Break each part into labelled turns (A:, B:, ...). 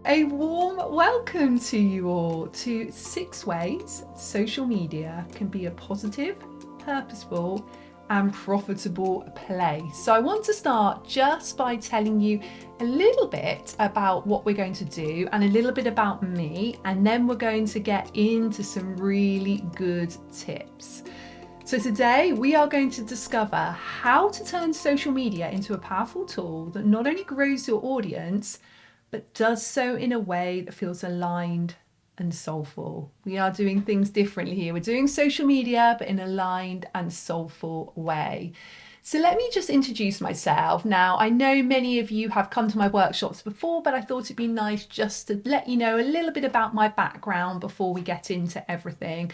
A: A warm welcome to you all to 6 ways social media can be a positive, purposeful, and profitable place. So I want to start just by telling you a little bit about what we're going to do and a little bit about me, and then we're going to get into some really good tips. So today we are going to discover how to turn social media into a powerful tool that not only grows your audience, but does so in a way that feels aligned and soulful. We are doing things differently here. We're doing social media, but in an aligned and soulful way. So let me just introduce myself. Now, I know many of you have come to my workshops before, but I thought it'd be nice just to let you know a little bit about my background before we get into everything.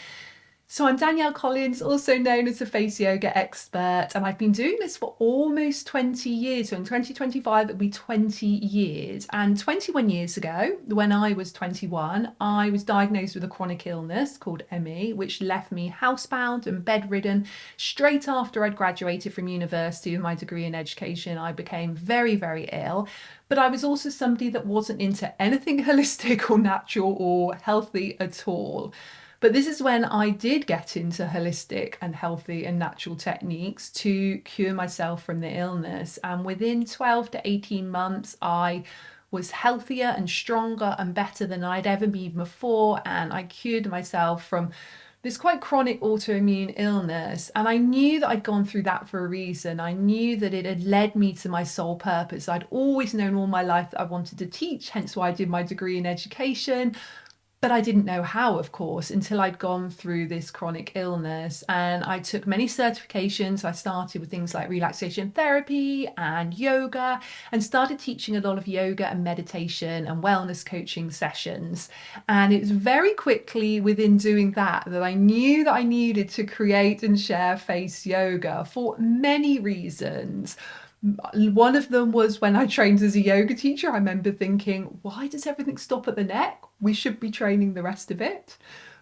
A: So I'm Danielle Collins, also known as a face yoga expert, and I've been doing this for almost 20 years. So in 2025, it'll be 20 years. And 21 years ago, when I was 21, I was diagnosed with a chronic illness called ME, which left me housebound and bedridden. Straight after I'd graduated from university with my degree in education, I became very, very ill. But I was also somebody that wasn't into anything holistic or natural or healthy at all. But this is when I did get into holistic and healthy and natural techniques to cure myself from the illness. And within 12 to 18 months, I was healthier and stronger and better than I'd ever been before. And I cured myself from this quite chronic autoimmune illness. And I knew that I'd gone through that for a reason. I knew that it had led me to my soul purpose. I'd always known all my life that I wanted to teach, hence why I did my degree in education. But I didn't know how, of course, until I'd gone through this chronic illness. And I took many certifications. I started with things like relaxation therapy and yoga, and started teaching a lot of yoga and meditation and wellness coaching sessions. And it was very quickly within doing that that I knew that I needed to create and share face yoga for many reasons. One of them was when I trained as a yoga teacher. I remember thinking, why does everything stop at the neck? We should be training the rest of it.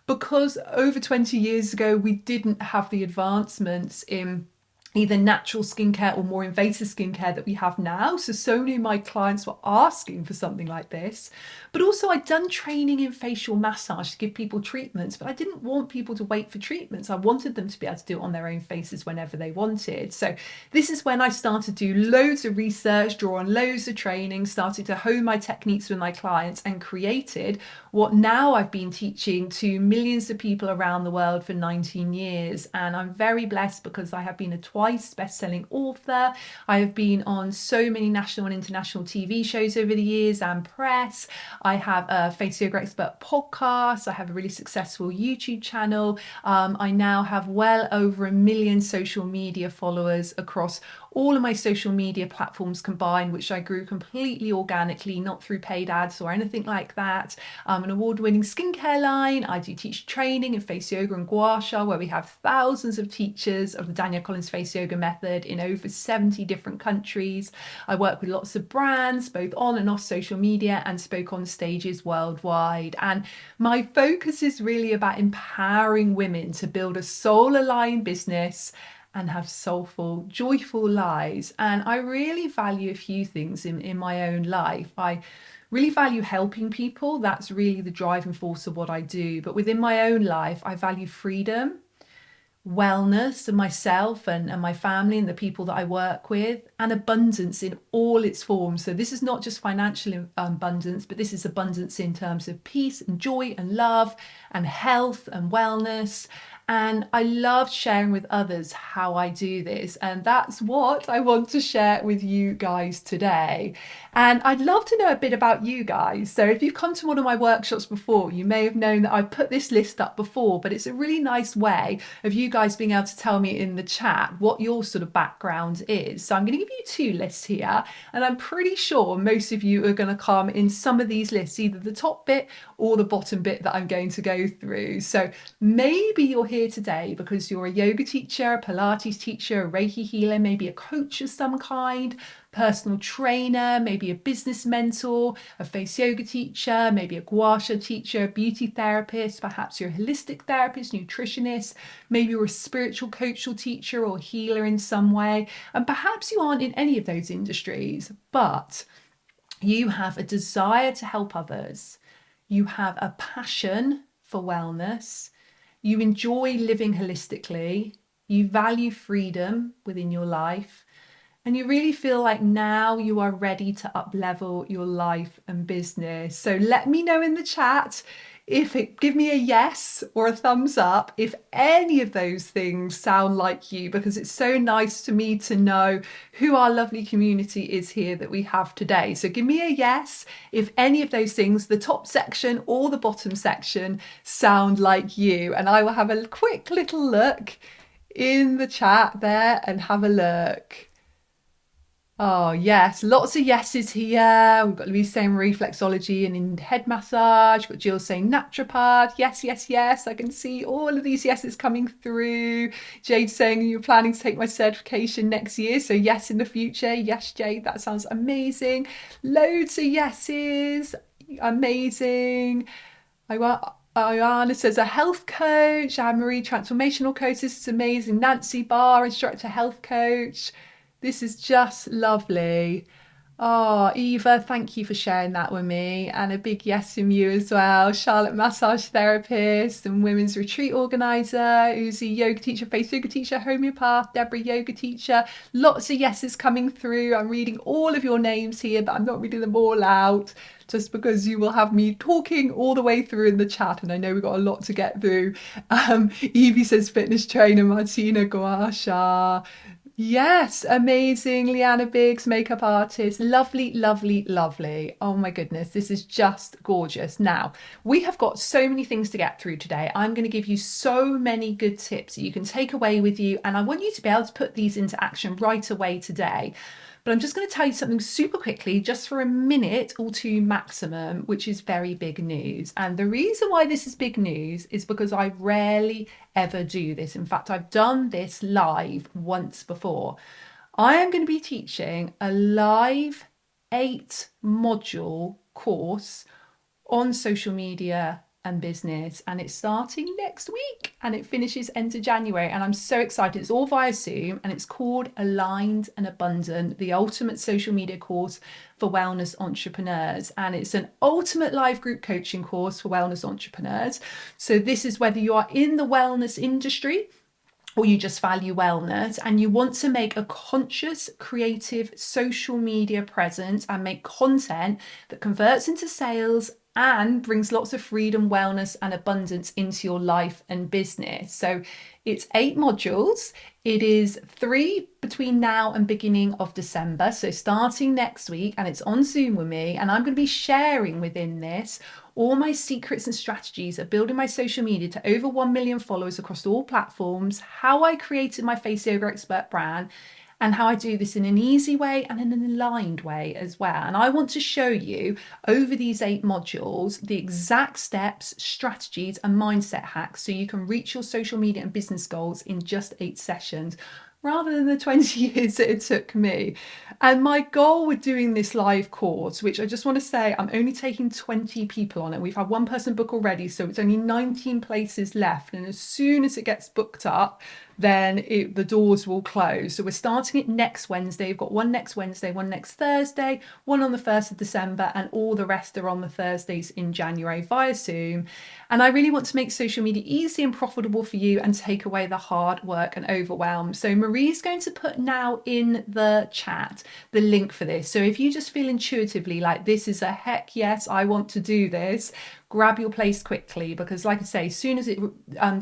A: Because over 20 years ago, we didn't have the advancements in either natural skincare or more invasive skincare that we have now. So many of my clients were asking for something like this. But also I'd done training in facial massage to give people treatments, but I didn't want people to wait for treatments. I wanted them to be able to do it on their own faces whenever they wanted. So this is when I started to do loads of research, draw on loads of training, started to hone my techniques with my clients, and created what now I've been teaching to millions of people around the world for 19 years. And I'm very blessed because I have been a twice best-selling author. I have been on so many national and international TV shows over the years and press. I have a Face Yoga Expert podcast. I have a really successful YouTube channel. I now have well over 1 million social media followers across all of my social media platforms combined, which I grew completely organically, not through paid ads or anything like that. An award-winning skincare line. I do teach training in face yoga and gua sha, where we have thousands of teachers of the Danielle Collins face yoga method in over 70 different countries. I work with lots of brands, both on and off social media, and spoke on stages worldwide. And my focus is really about empowering women to build a soul-aligned business and have soulful, joyful lives. And I really value a few things in my own life. I really value helping people. That's really the driving force of what I do. But within my own life, I value freedom, wellness of myself and my family and the people that I work with, and abundance in all its forms. So this is not just financial abundance, but this is abundance in terms of peace and joy and love and health and wellness. And I love sharing with others how I do this. And that's what I want to share with you guys today. And I'd love to know a bit about you guys. So if you've come to one of my workshops before, you may have known that I've put this list up before, but it's a really nice way of you guys being able to tell me in the chat what your sort of background is. So I'm going to give you 2 lists here, and I'm pretty sure most of you are going to come in some of these lists, either the top bit or the bottom bit that I'm going to go through. So maybe you're here today because you're a yoga teacher, a Pilates teacher, a Reiki healer, maybe a coach of some kind, personal trainer, maybe a business mentor, a face yoga teacher, maybe a gua sha teacher, a beauty therapist, perhaps you're a holistic therapist, nutritionist, maybe you're a spiritual coach or teacher or healer in some way, and perhaps you aren't in any of those industries, but You have a desire to help others. You have a passion for wellness. You enjoy living holistically. You value freedom within your life. And you really feel like now you are ready to up level your life and business. So let me know in the chat give me a yes or a thumbs up if any of those things sound like you, because it's so nice to me to know who our lovely community is here that we have today. So give me a yes if any of those things, the top section or the bottom section, sound like you. And I will have a quick little look in the chat there and have a look. Oh, yes, lots of yeses here. We've got Louise saying reflexology and in head massage. We've got Jill saying naturopath. Yes, yes, yes. I can see all of these yeses coming through. Jade saying you're planning to take my certification next year. So, yes, in the future. Yes, Jade, that sounds amazing. Loads of yeses. Amazing. Ayana says a health coach. Anne-Marie, transformational coach. This is amazing. Nancy Barr, instructor, health coach. This is just lovely. Oh, Eva, thank you for sharing that with me. And a big yes from you as well. Charlotte, massage therapist and women's retreat organizer. Uzi, yoga teacher, faith yoga teacher, homeopath. Deborah, yoga teacher. Lots of yeses coming through. I'm reading all of your names here, but I'm not reading them all out just because you will have me talking all the way through in the chat. And I know we've got a lot to get through. Evie says fitness trainer. Martina Guasha. Yes, amazing. Leanna Biggs, makeup artist. Lovely, lovely, lovely. Oh my goodness, this is just gorgeous. Now, we have got so many things to get through today. I'm going to give you so many good tips that you can take away with you, and I want you to be able to put these into action right away today. But I'm just going to tell you something super quickly, just for a minute or two maximum, which is very big news. And the reason why this is big news is because I rarely ever do this. In fact, I've done this live once before. I am going to be teaching a live 8-module course on social media and business, and it's starting next week and it finishes end of January, and I'm so excited. It's all via Zoom and it's called Aligned and Abundant, the ultimate social media course for wellness entrepreneurs, and it's an ultimate live group coaching course for wellness entrepreneurs. So this is whether you are in the wellness industry or you just value wellness and you want to make a conscious, creative social media presence and make content that converts into sales and brings lots of freedom, wellness, and abundance into your life and business. So it's 8 modules. It is 3 between now and beginning of December. So starting next week, and it's on Zoom with me. And I'm going to be sharing within this all my secrets and strategies of building my social media to over 1 million followers across all platforms, how I created my Face Yoga Expert brand, and how I do this in an easy way and in an aligned way as well. And I want to show you over these 8 modules the exact steps, strategies, and mindset hacks so you can reach your social media and business goals in just 8 sessions, rather than the 20 years that it took me. And my goal with doing this live course, which I just want to say, I'm only taking 20 people on it. We've had one person book already, so it's only 19 places left. And as soon as it gets booked up, then the doors will close. So we're starting it next Wednesday. We've got one next Wednesday, one next Thursday, one on the 1st of December, and all the rest are on the Thursdays in January via Zoom. And I really want to make social media easy and profitable for you and take away the hard work and overwhelm. So Marie's going to put now in the chat the link for this. So if you just feel intuitively like this is a heck yes, I want to do this, grab your place quickly, because like I say, as soon as it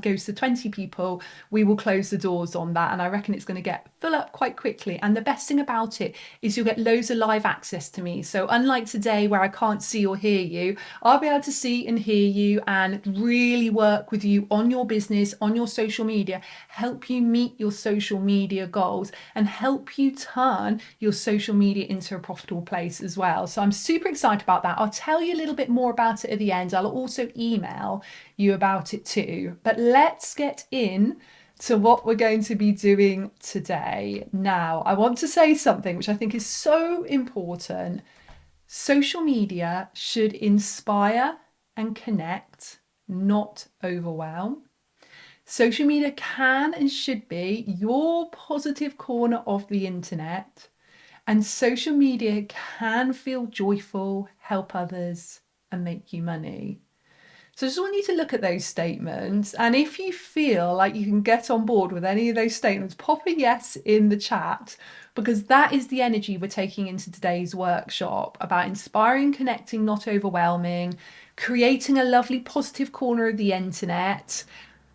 A: goes to 20 people, we will close the doors on that, and I reckon it's going to get full up quite quickly. And the best thing about it is you'll get loads of live access to me. So unlike today where I can't see or hear you, I'll be able to see and hear you and really work with you on your business, on your social media, help you meet your social media goals, and help you turn your social media into a profitable place as well. So I'm super excited about that. I'll tell you a little bit more about it at the end. I'll also email you about it too. But let's get in to what we're going to be doing today. Now, I want to say something which I think is so important. Social media should inspire and connect, not overwhelm. Social media can and should be your positive corner of the internet. And social media can feel joyful, help others, and make you money. So I just want you to look at those statements. And if you feel like you can get on board with any of those statements, pop a yes in the chat, because that is the energy we're taking into today's workshop about inspiring, connecting, not overwhelming, creating a lovely positive corner of the internet,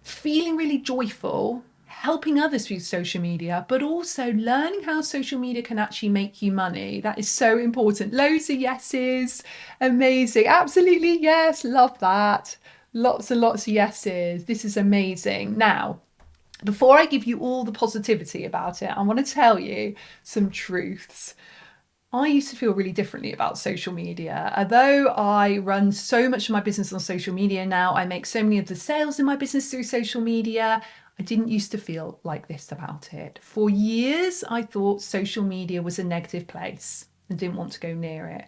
A: feeling really joyful, helping others through social media, but also learning how social media can actually make you money. That is so important. Loads of yeses. Amazing. Absolutely, yes. Love that. Lots and lots of yeses. This is amazing. Now, before I give you all the positivity about it, I want to tell you some truths. I used to feel really differently about social media. Although I run so much of my business on social media now, I make so many of the sales in my business through social media. I didn't used to feel like this about it. For years, I thought social media was a negative place and didn't want to go near it.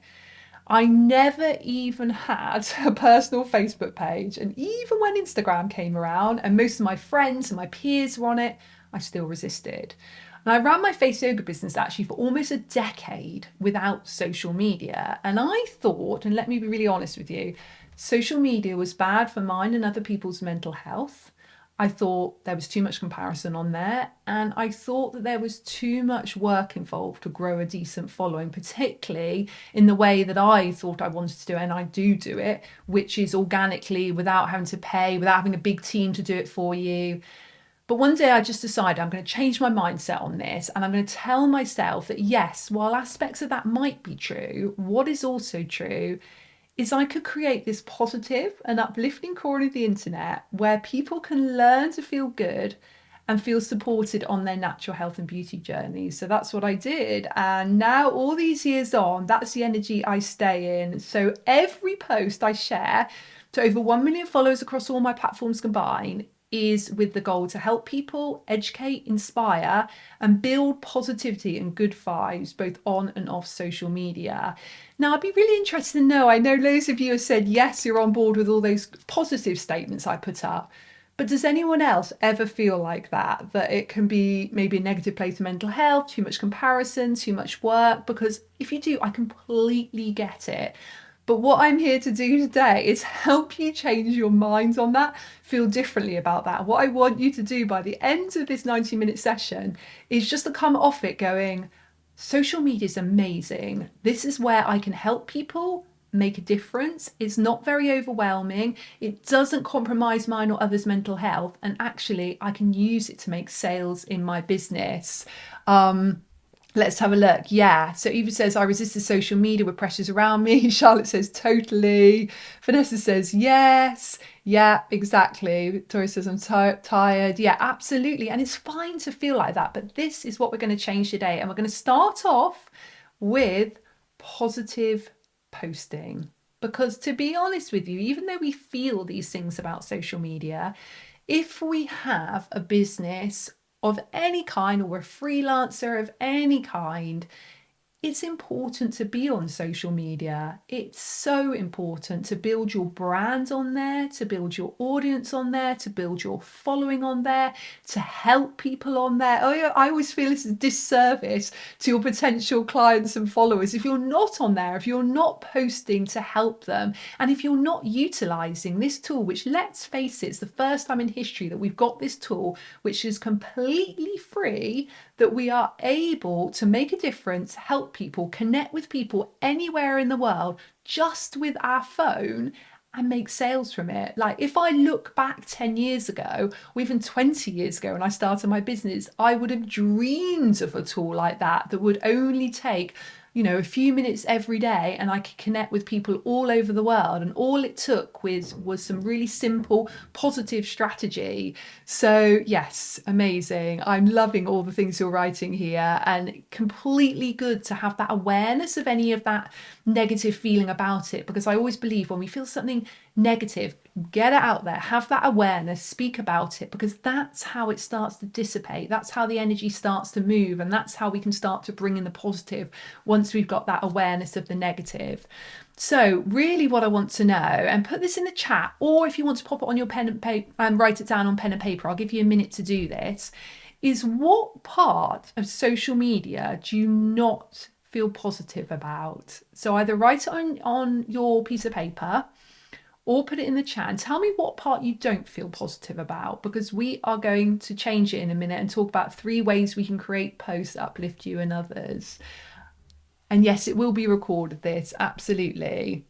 A: I never even had a personal Facebook page. And even when Instagram came around and most of my friends and my peers were on it, I still resisted. And I ran my face yoga business actually for almost a decade without social media. And I thought, and let me be really honest with you, social media was bad for mine and other people's mental health. I thought there was too much comparison on there, and I thought that there was too much work involved to grow a decent following, particularly in the way that I thought I wanted to do it, and I do it, which is organically, without having to pay, without having a big team to do it for you. But one day I just decided I'm going to change my mindset on this, and I'm going to tell myself that yes, while aspects of that might be true, what is also true is I could create this positive and uplifting corner of the internet where people can learn to feel good and feel supported on their natural health and beauty journeys. So that's what I did. And now, all these years on, that's the energy I stay in. So every post I share to over 1 million followers across all my platforms combined is with the goal to help people, educate, inspire, and build positivity and good vibes, both on and off social media. Now, I'd be really interested to know, I know loads of you have said, yes, you're on board with all those positive statements I put up. But does anyone else ever feel like that it can be maybe a negative place for mental health, too much comparison, too much work? Because if you do, I completely get it. But what I'm here to do today is help you change your mind on that, feel differently about that. What I want you to do by the end of this 90-minute session is just to come off it going, social media is amazing. This is where I can help people make a difference. It's not very overwhelming. It doesn't compromise mine or others' mental health. And actually, I can use it to make sales in my business. Let's have a look. Yeah. So Eva says, I resisted social media with pressures around me. Charlotte says, totally. Vanessa says, yes. Yeah, exactly. Victoria says, I'm tired. Yeah, absolutely. And it's fine to feel like that. But this is what we're going to change today. And we're going to start off with positive posting. Because to be honest with you, even though we feel these things about social media, if we have a business of any kind, or a freelancer of any kind, it's important to be on social media. It's so important to build your brand on there, to build your audience on there, to build your following on there, to help people on there. Oh, yeah, I always feel it's a disservice to your potential clients and followers if you're not on there, if you're not posting to help them, and if you're not utilizing this tool, which, let's face it, it's the first time in history that we've got this tool, which is completely free, that we are able to make a difference, help people, connect with people anywhere in the world just with our phone and make sales from it. Like, if I look back 10 years ago, or even 20 years ago when I started my business, I would have dreamed of a tool like that would only take a few minutes every day, and I could connect with people all over the world. And all it took was some really simple, positive strategy. So yes, amazing. I'm loving all the things you're writing here, and completely good to have that awareness of any of that negative feeling about it. Because I always believe when we feel something negative, get it out there, have that awareness, speak about it, because that's how it starts to dissipate. That's how the energy starts to move, and that's how we can start to bring in the positive once we've got that awareness of the negative. So really what I want to know, and put this in the chat, or if you want to pop it on your pen and paper and write it down on pen and paper, I'll give you a minute to do this, is what part of social media do you not feel positive about. So either write it on your piece of paper or put it in the chat and tell me what part you don't feel positive about, because we are going to change it in a minute and talk about 3 ways we can create posts that uplift you and others. And yes, it will be recorded, this, absolutely.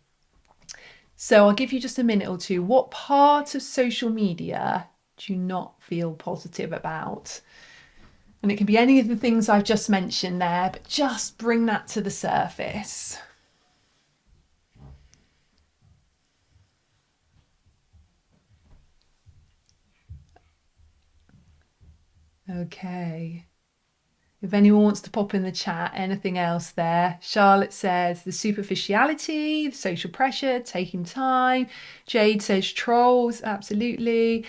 A: So I'll give you just a minute or two. What part of social media do you not feel positive about? And it can be any of the things I've just mentioned there, but just bring that to the surface. Okay. If anyone wants to pop in the chat, anything else there? Charlotte says the superficiality, the social pressure, taking time. Jade says trolls, absolutely.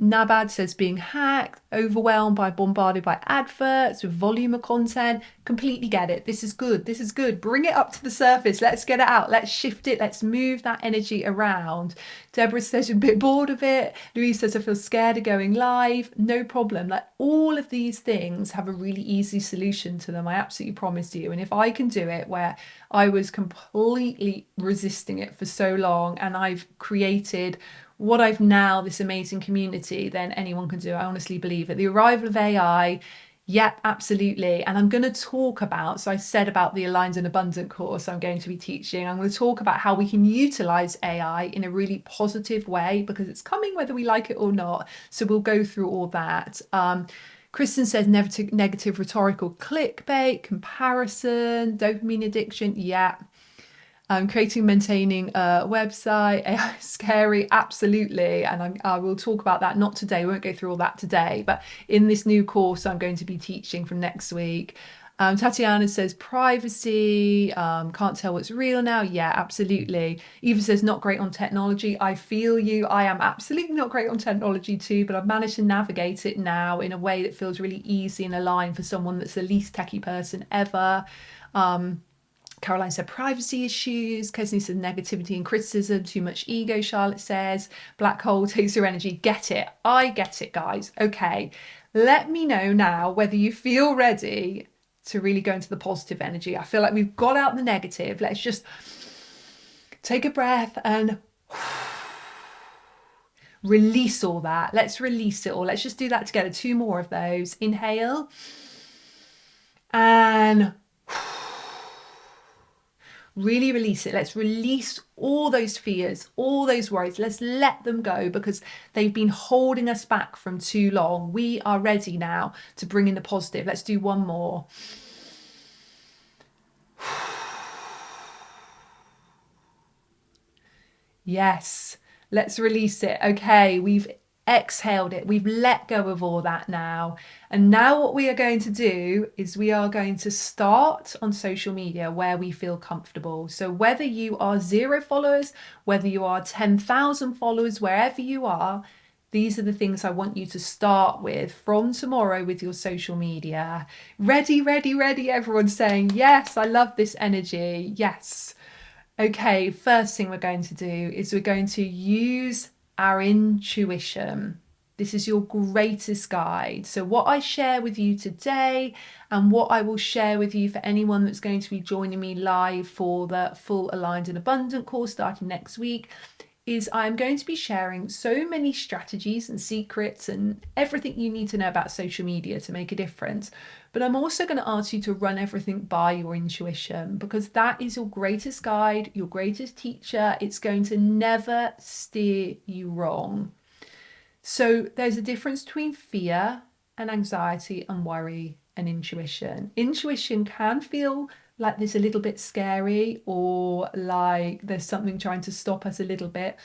A: Nabad says being hacked, overwhelmed by, bombarded by adverts with volume of content. Completely get it. This is good. This is good. Bring it up to the surface. Let's get it out. Let's shift it. Let's move that energy around. Deborah says you're a bit bored of it. Louise says I feel scared of going live. No problem. Like, all of these things have a really easy solution to them. I absolutely promise you. And if I can do it, where I was completely resisting it for so long, and I've created what I've now, this amazing community, then anyone can do it. I honestly believe it. The arrival of AI, yep, absolutely. And I'm going to talk about, so I said about the Aligned and Abundant course I'm going to be teaching. I'm going to talk about how we can utilize AI in a really positive way, because it's coming whether we like it or not. So we'll go through all that. Kristen says negative rhetorical clickbait, comparison, dopamine addiction. Yeah. Creating, maintaining a website, AI is scary, absolutely. And I will talk about that, not today, we won't go through all that today, but in this new course I'm going to be teaching from next week. Tatiana says privacy, can't tell what's real now. Yeah, absolutely. Eva says not great on technology. I feel you. I am absolutely not great on technology too, but I've managed to navigate it now in a way that feels really easy and aligned for someone that's the least techie person ever. Caroline said privacy issues. Kesney said negativity and criticism, too much ego. Charlotte says black hole takes your energy. Get it. I get it, guys. Okay. Let me know now whether you feel ready to really go into the positive energy. I feel like we've got out the negative. Let's just take a breath and release all that. Let's release it all. Let's just do that together. 2 more of those. Inhale and really release it. Let's release all those fears, all those worries. Let's let them go, because they've been holding us back from too long. We are ready now to bring in the positive. Let's do 1 more. Yes, let's release it. Okay, we've exhaled it. We've let go of all that now. And now what we are going to do is we are going to start on social media where we feel comfortable. So whether you are 0 followers, whether you are 10,000 followers, wherever you are, these are the things I want you to start with from tomorrow with your social media. Ready, ready, ready. Everyone's saying, yes, I love this energy. Yes. Okay, first thing we're going to do is we're going to use our intuition. This is your greatest guide. So what I share with you today, and what I will share with you for anyone that's going to be joining me live for the full Aligned and Abundant course starting next week, is I'm going to be sharing so many strategies and secrets and everything you need to know about social media to make a difference. But I'm also going to ask you to run everything by your intuition, because that is your greatest guide, your greatest teacher. It's going to never steer you wrong. So there's a difference between fear and anxiety and worry and intuition. Intuition can feel like there's a little bit scary, or like there's something trying to stop us a little bit,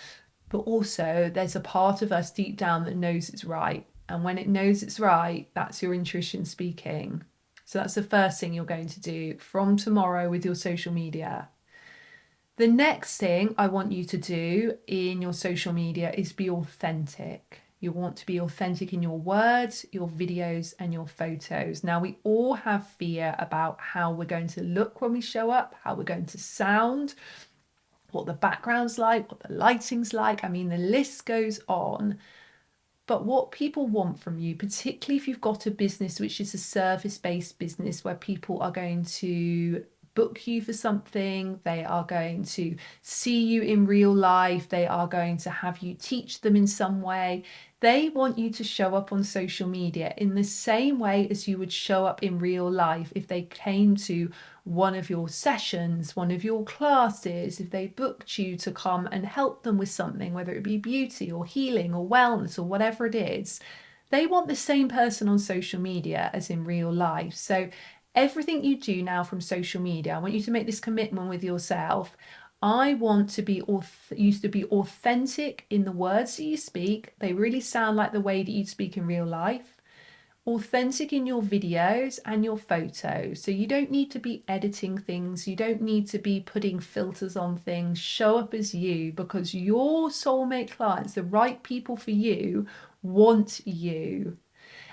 A: but also there's a part of us deep down that knows it's right. And when it knows it's right, that's your intuition speaking. So that's the first thing you're going to do from tomorrow with your social media. The next thing I want you to do in your social media is be authentic. You want to be authentic in your words, your videos, and your photos. Now, we all have fear about how we're going to look when we show up, how we're going to sound, what the background's like, what the lighting's like. I mean, the list goes on. But what people want from you, particularly if you've got a business which is a service-based business where people are going to book you for something, they are going to see you in real life, they are going to have you teach them in some way. They want you to show up on social media in the same way as you would show up in real life if they came to one of your sessions, one of your classes, if they booked you to come and help them with something, whether it be beauty or healing or wellness or whatever it is. They want the same person on social media as in real life. So everything you do now from social media, I want you to make this commitment with yourself. I want to be used to be authentic in the words that you speak. They really sound like the way that you speak in real life. Authentic in your videos and your photos. So you don't need to be editing things. You don't need to be putting filters on things. Show up as you, because your soulmate clients, the right people for you, want you.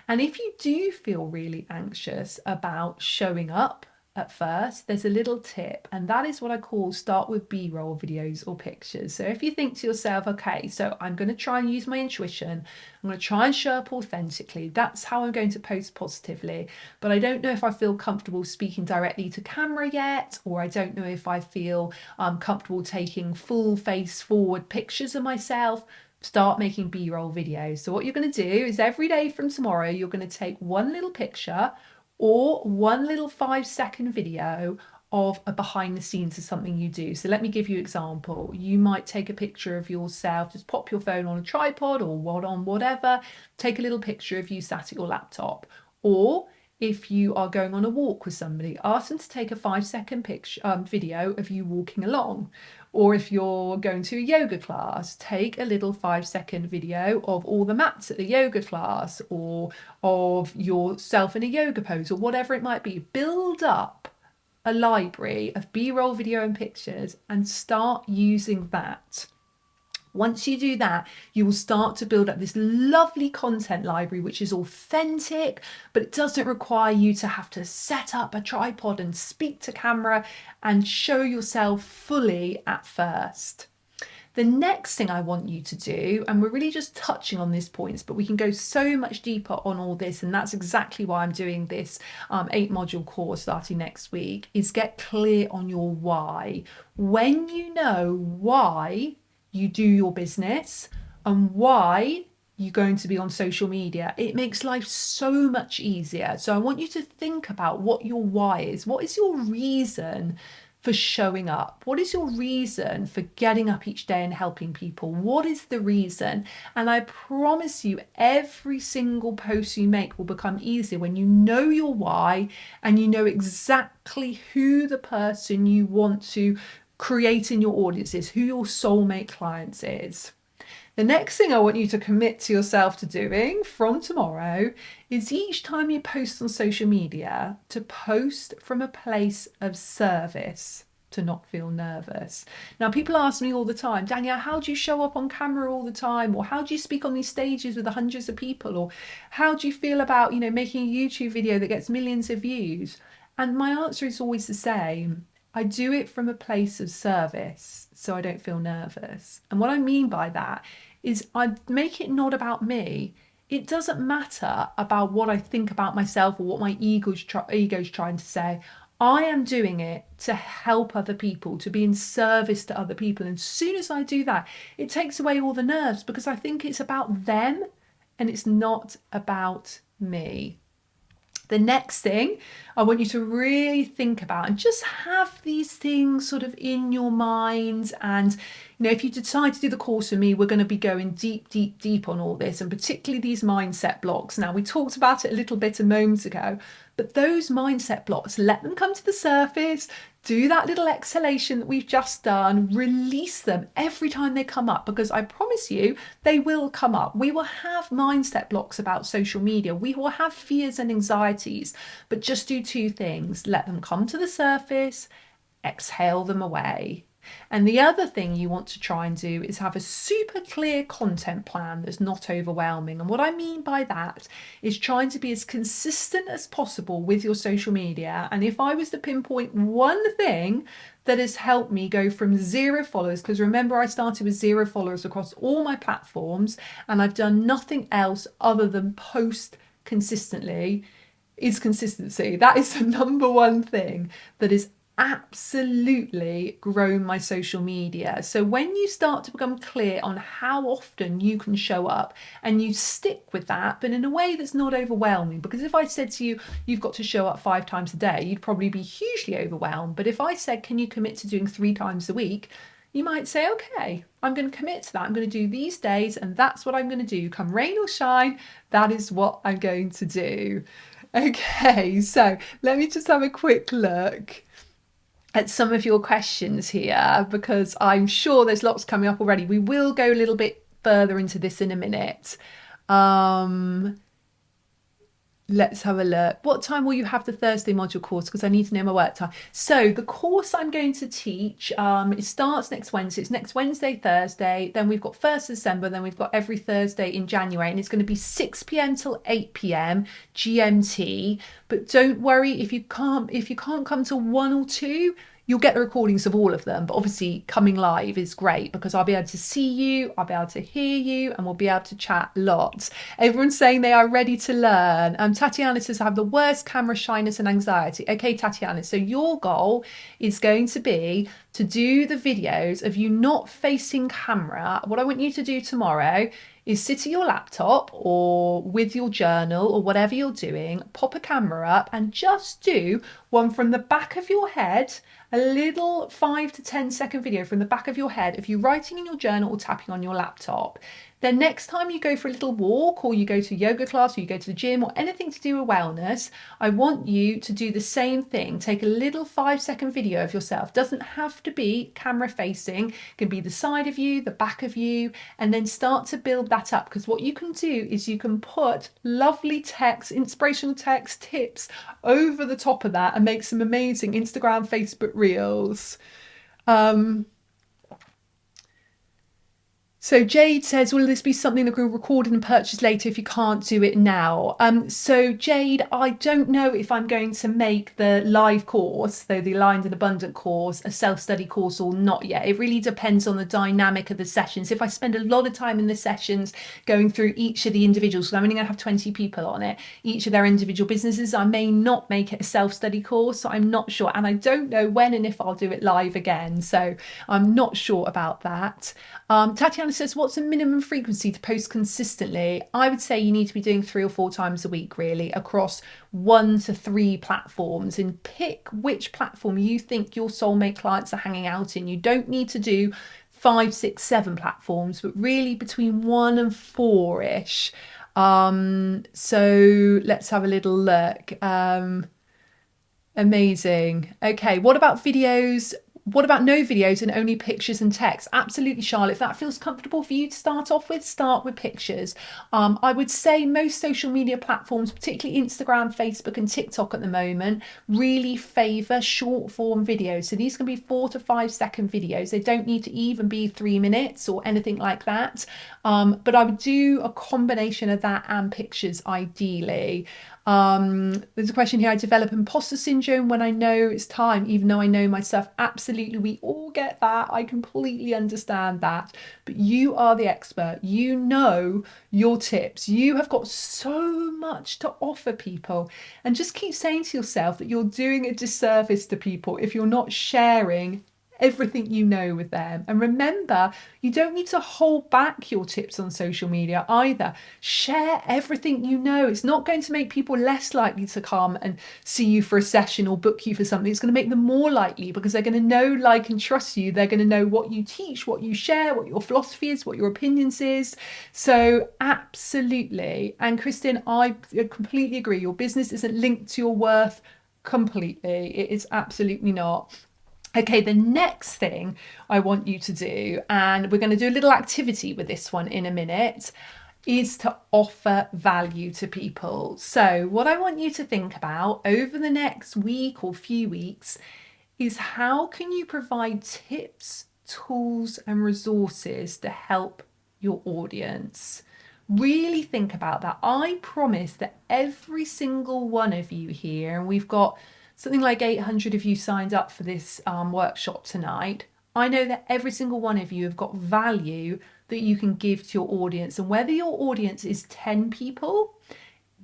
A: And if you do feel really anxious about showing up at first, there's a little tip, and that is what I call start with B-roll videos or pictures. So if you think to yourself, okay, so I'm going to try and use my intuition, I'm going to try and show up authentically, that's how I'm going to post positively, but I don't know if I feel comfortable speaking directly to camera yet, or I don't know if I feel comfortable taking full face forward pictures of myself. Start making B-roll videos. So what you're going to do is every day from tomorrow, you're going to take one little picture or one little 5-second video of a behind the scenes of something you do. So let me give you an example. You might take a picture of yourself, just pop your phone on a tripod or on whatever, take a little picture of you sat at your laptop. Or if you are going on a walk with somebody, ask them to take a 5-second picture video of you walking along. Or if you're going to a yoga class, take a little 5-second video of all the mats at the yoga class, or of yourself in a yoga pose, or whatever it might be. Build up a library of B-roll video and pictures and start using that. Once you do that, you will start to build up this lovely content library, which is authentic, but it doesn't require you to have to set up a tripod and speak to camera and show yourself fully at first. The next thing I want you to do, and we're really just touching on these points, but we can go so much deeper on all this, and that's exactly why I'm doing this 8-module course starting next week, is get clear on your why. When you know why you do your business and why you're going to be on social media, it makes life so much easier. So I want you to think about what your why is. What is your reason for showing up? What is your reason for getting up each day and helping people? What is the reason? And I promise you, every single post you make will become easier when you know your why and you know exactly who the person you want to create in your audience is, who your soulmate clients is. The next thing I want you to commit to yourself to doing from tomorrow is each time you post on social media to post from a place of service, to not feel nervous. Now, people ask me all the time, Danielle, how do you show up on camera all the time? Or how do you speak on these stages with hundreds of people? Or how do you feel about, making a YouTube video that gets millions of views? And my answer is always the same. I do it from a place of service, so I don't feel nervous. And what I mean by that is I make it not about me. It doesn't matter about what I think about myself or what my ego's trying to say. I am doing it to help other people, to be in service to other people. And as soon as I do that, it takes away all the nerves, because I think it's about them and it's not about me. The next thing I want you to really think about, and just have these things sort of in your mind. And, if you decide to do the course with me, we're going to be going deep, deep, deep on all this, and particularly these mindset blocks. Now, we talked about it a little bit a moment ago, but those mindset blocks, let them come to the surface. Do that little exhalation that we've just done, release them every time they come up, because I promise you they will come up. We will have mindset blocks about social media. We will have fears and anxieties, but just do 2 things. Let them come to the surface, exhale them away. And the other thing you want to try and do is have a super clear content plan that's not overwhelming. And what I mean by that is trying to be as consistent as possible with your social media. And if I was to pinpoint one thing that has helped me go from 0 followers, because remember I started with 0 followers across all my platforms and I've done nothing else other than post consistently, is consistency. That is the number one thing that is absolutely grown my social media. So when you start to become clear on how often you can show up and you stick with that, but in a way that's not overwhelming, because if I said to you, you've got to show up 5 times a day, you'd probably be hugely overwhelmed. But if I said, can you commit to doing 3 times a week? You might say, okay, I'm going to commit to that. I'm going to do these days and that's what I'm going to do. Come rain or shine, that is what I'm going to do. Okay, so let me just have a quick look at some of your questions here, because I'm sure there's lots coming up already. We will go a little bit further into this in a minute. Let's have a look. What time will you have the Thursday module course? Because I need to know my work time. So the course I'm going to teach, it starts next Wednesday. It's next Wednesday, Thursday. Then we've got 1st December. Then we've got every Thursday in January. And it's going to be 6 p.m. till 8 p.m. GMT. But don't worry, if you can't come to 1 or 2, you'll get the recordings of all of them. But obviously coming live is great because I'll be able to see you, I'll be able to hear you, and we'll be able to chat lots. Everyone's saying they are ready to learn. Tatiana says, I have the worst camera shyness and anxiety. Okay, Tatiana, so your goal is going to be to do the videos of you not facing camera. What I want you to do tomorrow is sit at your laptop or with your journal or whatever you're doing, pop a camera up and just do one from the back of your head, a little 5 to 10 second video from the back of your head of you writing in your journal or tapping on your laptop. Then next time you go for a little walk or you go to a yoga class or you go to the gym or anything to do with wellness, I want you to do the same thing. Take a little 5-second video of yourself. Doesn't have to be camera facing. It can be the side of you, the back of you, and then start to build that up. Because what you can do is you can put lovely text, inspirational text, tips over the top of that and make some amazing Instagram, Facebook reels. So Jade says, will this be something that we'll record and purchase later if you can't do it now? So Jade, I don't know if I'm going to make the live course, so the Aligned and Abundant course, a self-study course or not yet. It really depends on the dynamic of the sessions. If I spend a lot of time in the sessions going through each of the individuals, so I'm only going to have 20 people on it, each of their individual businesses, I may not make it a self-study course. So I'm not sure. And I don't know when and if I'll do it live again. So I'm not sure about that. Tatiana says, what's a minimum frequency to post consistently? I would say you need to be doing 3 or 4 times a week, really, across 1 to 3 platforms, and pick which platform you think your soulmate clients are hanging out in. You don't need to do 5, 6, 7 platforms, but really between 1 and 4-ish. So let's have a little look. Amazing. Okay, what about videos? What about no videos and only pictures and text? Absolutely, Charlotte. If that feels comfortable for you to start off with, start with pictures. I would say most social media platforms, particularly Instagram, Facebook and TikTok at the moment, really favour short form videos. So these can be 4 to 5 second videos. They don't need to even be 3 minutes or anything like that. But I would do a combination of that and pictures ideally. There's a question here. I develop imposter syndrome when I know it's time, even though I know myself. Absolutely, we all get that. I completely understand that. But you are the expert. You know your tips. You have got so much to offer people. And just keep saying to yourself that you're doing a disservice to people if you're not sharing everything you know with them. And remember, you don't need to hold back your tips on social media either. Share everything you know. It's not going to make people less likely to come and see you for a session or book you for something. It's going to make them more likely because they're going to know, like, and trust you. They're going to know what you teach, what you share, what your philosophy is, what your opinions is. So absolutely. And Kristin, I completely agree. Your business isn't linked to your worth completely. It is absolutely not. Okay, the next thing I want you to do, and we're going to do a little activity with this one in a minute, is to offer value to people. So what I want you to think about over the next week or few weeks is how can you provide tips, tools and resources to help your audience. Really think about that. I promise that every single one of you here, and we've got something like 800 of you signed up for this workshop tonight. I know that every single one of you have got value that you can give to your audience. And whether your audience is 10 people,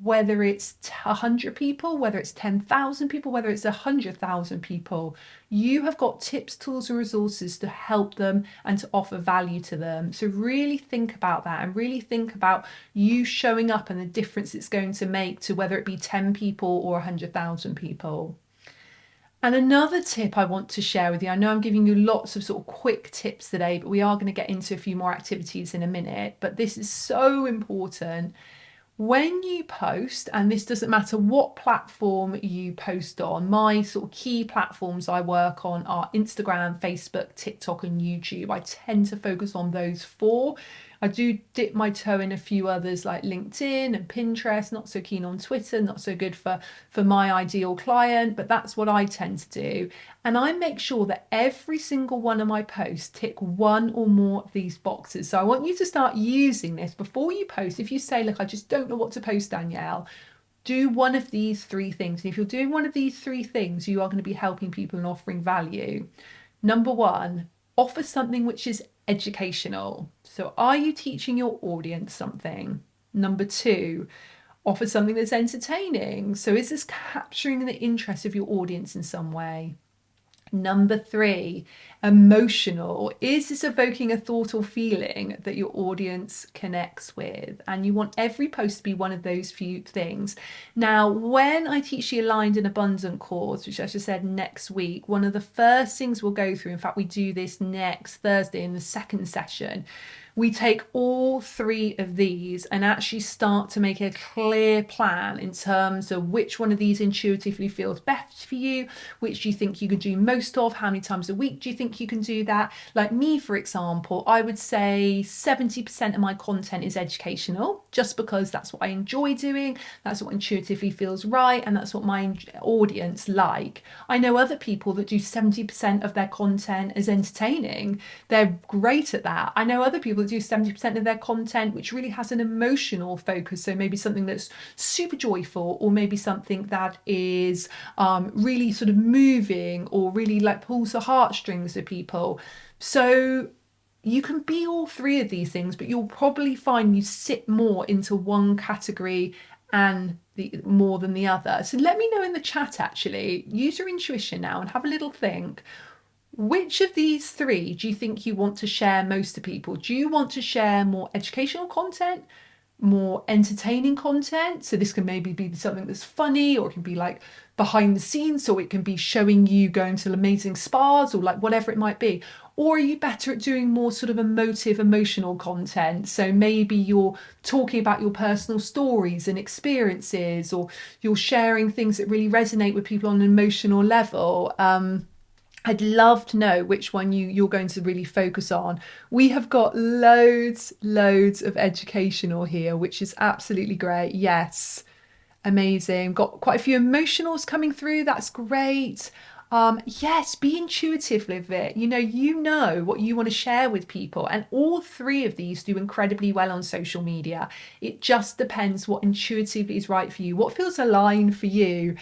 A: whether it's 100 people, whether it's 10,000 people, whether it's 100,000 people, you have got tips, tools, and resources to help them and to offer value to them. So really think about that, and really think about you showing up and the difference it's going to make to whether it be 10 people or 100,000 people. And another tip I want to share with you, I know I'm giving you lots of sort of quick tips today, but we are going to get into a few more activities in a minute, but this is so important. When you post, and this doesn't matter what platform you post on, my sort of key platforms I work on are Instagram, Facebook, TikTok, and YouTube. I tend to focus on those four. I do dip my toe in a few others like LinkedIn and Pinterest, not so keen on Twitter, not so good for my ideal client, but that's what I tend to do. And I make sure that every single one of my posts tick one or more of these boxes. So I want you to start using this before you post. If you say, look, I just don't know what to post, Danielle, do one of these three things. And if you're doing one of these three things, you are going to be helping people and offering value. Number one, offer something which is educational. So are you teaching your audience something? Number two, offer something that's entertaining. So is this capturing the interest of your audience in some way? Number three, emotional. Is this evoking a thought or feeling that your audience connects with? And you want every post to be one of those few things. Now, when I teach the Aligned and Abundant course, which I just said next week, one of the first things we'll go through, in fact, we do this next Thursday in the second session, we take all three of these and actually start to make a clear plan in terms of which one of these intuitively feels best for you, which do you think you can do most of, how many times a week do you think you can do that. Like me, for example, I would say 70% of my content is educational, just because that's what I enjoy doing, that's what intuitively feels right, and that's what my audience like. I know other people that do 70% of their content as entertaining. They're great at that. I know other people that do 70% of their content which really has an emotional focus, so maybe something that's super joyful, or maybe something that is really sort of moving, or really like pulls the heartstrings of people. So you can be all three of these things, but you'll probably find you sit more into one category and more than the other. So let me know in the chat, actually, use your intuition now and have a little think. Which of these three do you think you want to share most to people? Do you want to share more educational content, more entertaining content? So this can maybe be something that's funny, or it can be like behind the scenes, or it can be showing you going to amazing spas, or like whatever it might be. Or are you better at doing more sort of emotional content? So maybe you're talking about your personal stories and experiences, or you're sharing things that really resonate with people on an emotional level. I'd love to know which one you're going to really focus on. We have got loads of educational here, which is absolutely great. Yes, amazing. Got quite a few emotionals coming through. That's great. Yes, be intuitive with it. You know what you want to share with people, and all three of these do incredibly well on social media. It just depends what intuitively is right for you, what feels aligned for you.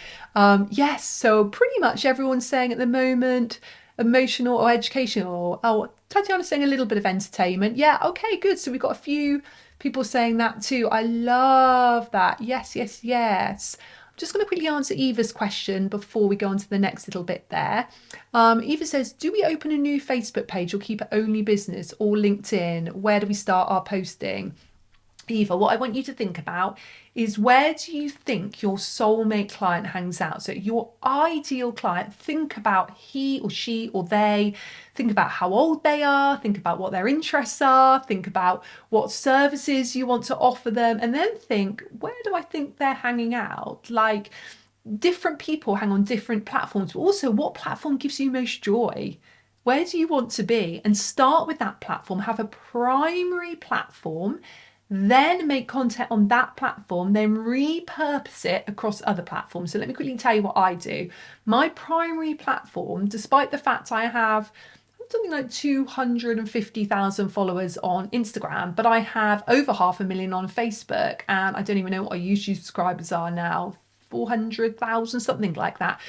A: Yes, so pretty much everyone's saying at the moment emotional or educational. Oh, Tatiana's saying a little bit of entertainment. Yeah, okay, good. So we've got a few people saying that too. I love that. Yes. Just going to quickly answer Eva's question before we go on to the next little bit there. Eva says, do we open a new Facebook page or keep it only business or LinkedIn? Where do we start our posting? Eva, what I want you to think about is, where do you think your soulmate client hangs out? So your ideal client, think about he or she or they, think about how old they are, think about what their interests are, think about what services you want to offer them, and then think, where do I think they're hanging out? Like, different people hang on different platforms, but also what platform gives you most joy? Where do you want to be? And start with that platform, have a primary platform, then make content on that platform, then repurpose it across other platforms. So let me quickly tell you what I do. My primary platform, despite the fact I have something like 250,000 followers on Instagram, but I have over 500,000 on Facebook, and I don't even know what our YouTube subscribers are now, 400,000, something like that.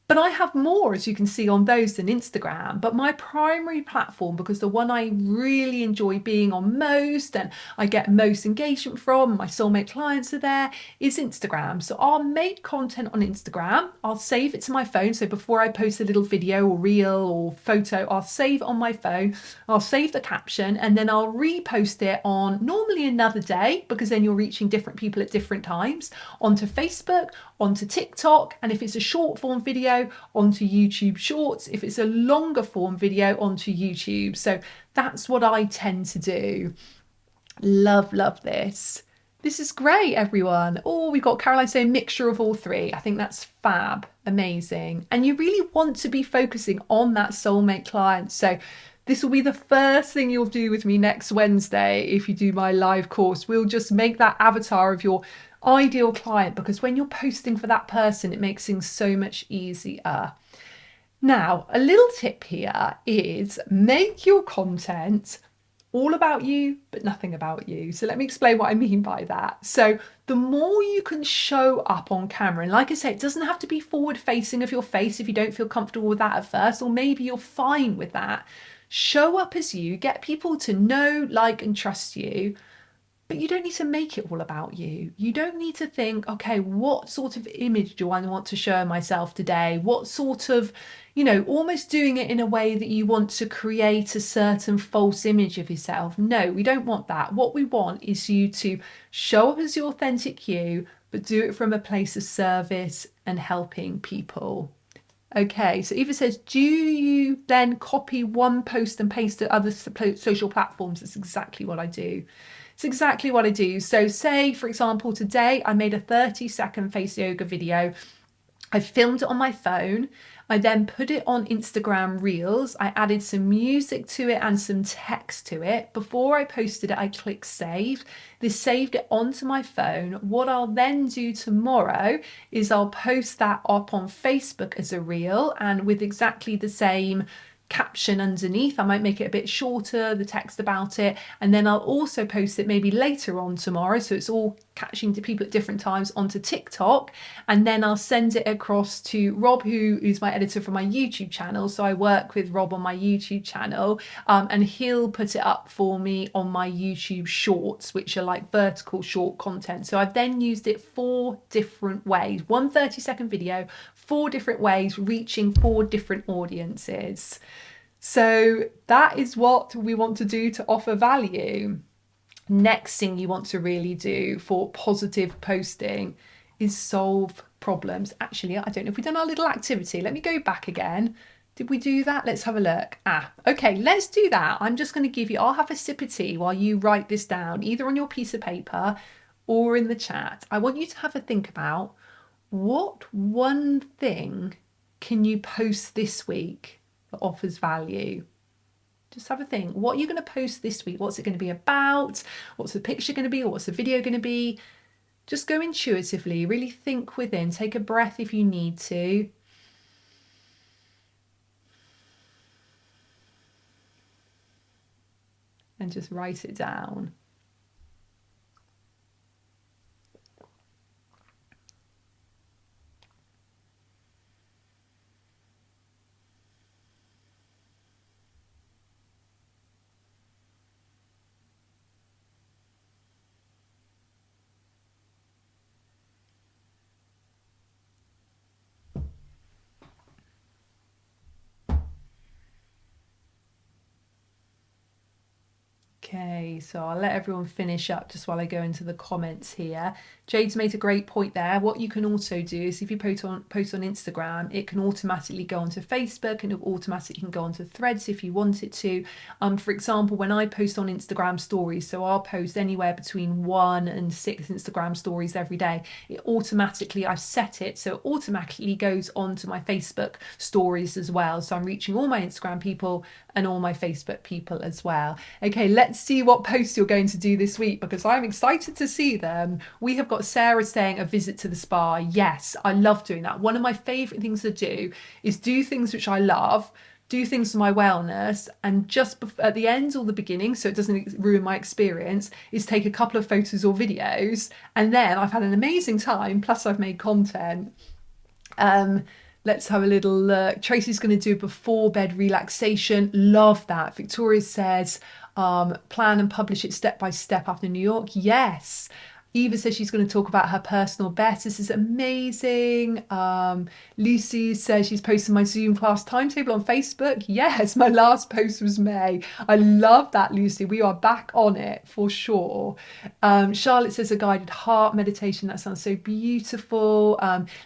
A: But I have more, as you can see, on those than Instagram. But my primary platform, because the one I really enjoy being on most and I get most engagement from, my soulmate clients are there, is Instagram. So I'll make content on Instagram. I'll save it to my phone. So before I post a little video or reel or photo, I'll save it on my phone. I'll save the caption and then I'll repost it on normally another day, because then you're reaching different people at different times, onto Facebook, onto TikTok, and if it's a short form video, onto YouTube Shorts. If it's a longer form video, onto YouTube. So that's what I tend to do. Love this. This is great, everyone. Oh, we've got Caroline saying mixture of all three. I think that's fab. Amazing. And you really want to be focusing on that soulmate client. So this will be the first thing you'll do with me next Wednesday if you do my live course. We'll just make that avatar of your ideal client, because when you're posting for that person, it makes things so much easier. Now, a little tip here is make your content all about you, but nothing about you. So let me explain what I mean by that. So the more you can show up on camera, and like I say, it doesn't have to be forward facing of your face if you don't feel comfortable with that at first, or maybe you're fine with that. Show up as you, get people to know, like, and trust you. But you don't need to make it all about you. You don't need to think, okay, what sort of image do I want to show myself today? What sort of, almost doing it in a way that you want to create a certain false image of yourself. No, we don't want that. What we want is you to show up as your authentic you, but do it from a place of service and helping people. Okay, so Eva says, do you then copy one post and paste to other social platforms? That's exactly what I do. It's exactly what I do. So say, for example, today I made a 30-second face yoga video. I filmed it on my phone. I then put it on Instagram Reels. I added some music to it and some text to it. Before I posted it, I clicked save. This saved it onto my phone. What I'll then do tomorrow is I'll post that up on Facebook as a reel, and with exactly the same caption underneath. I might make it a bit shorter, the text about it, and then I'll also post it maybe later on tomorrow, so it's all catching to people at different times, onto TikTok, and then I'll send it across to Rob, who is my editor for my YouTube channel. So I work with Rob on my YouTube channel, and he'll put it up for me on my YouTube Shorts, which are like vertical short content. So I've then used it 4 different ways, one 30-second video, 4 different ways, reaching 4 different audiences. So that is what we want to do to offer value. Next thing you want to really do for positive posting is solve problems. Actually, I don't know if we've done our little activity. Let me go back again. Did we do that? Let's have a look. Okay, let's do that. I'm just going to give you, I'll have a sip of tea while you write this down, either on your piece of paper or in the chat. I want you to have a think about, what one thing can you post this week that offers value? Just have a think. What are you going to post this week? What's it going to be about? What's the picture going to be? Or what's the video going to be? Just go intuitively, really think within. Take a breath if you need to. And just write it down. Okay, so I'll let everyone finish up just while I go into the comments here. Jade's made a great point there. What you can also do is, if you post on Instagram, it can automatically go onto Facebook, and it automatically can go onto Threads if you want it to. For example, when I post on Instagram stories, so I'll post anywhere between 1 and 6 Instagram stories every day. It automatically, I've set it so it automatically goes onto my Facebook stories as well. So I'm reaching all my Instagram people and all my Facebook people as well. Okay, let's see what posts you're going to do this week, because I'm excited to see them. We have got Sarah saying a visit to the spa. Yes, I love doing that. One of my favorite things to do is do things which I love, do things for my wellness, and just at the end or the beginning, so it doesn't ruin my experience, is take a couple of photos or videos, and then I've had an amazing time, plus I've made content. Let's have a little look. Tracy's going to do before bed relaxation. Love that. Victoria says, plan and publish it step by step after New York. Yes. Eva says she's going to talk about her personal best. This is amazing. Lucy says she's posting my Zoom class timetable on Facebook. Yes, my last post was May. I love that, Lucy. We are back on it for sure. Charlotte says a guided heart meditation. That sounds so beautiful.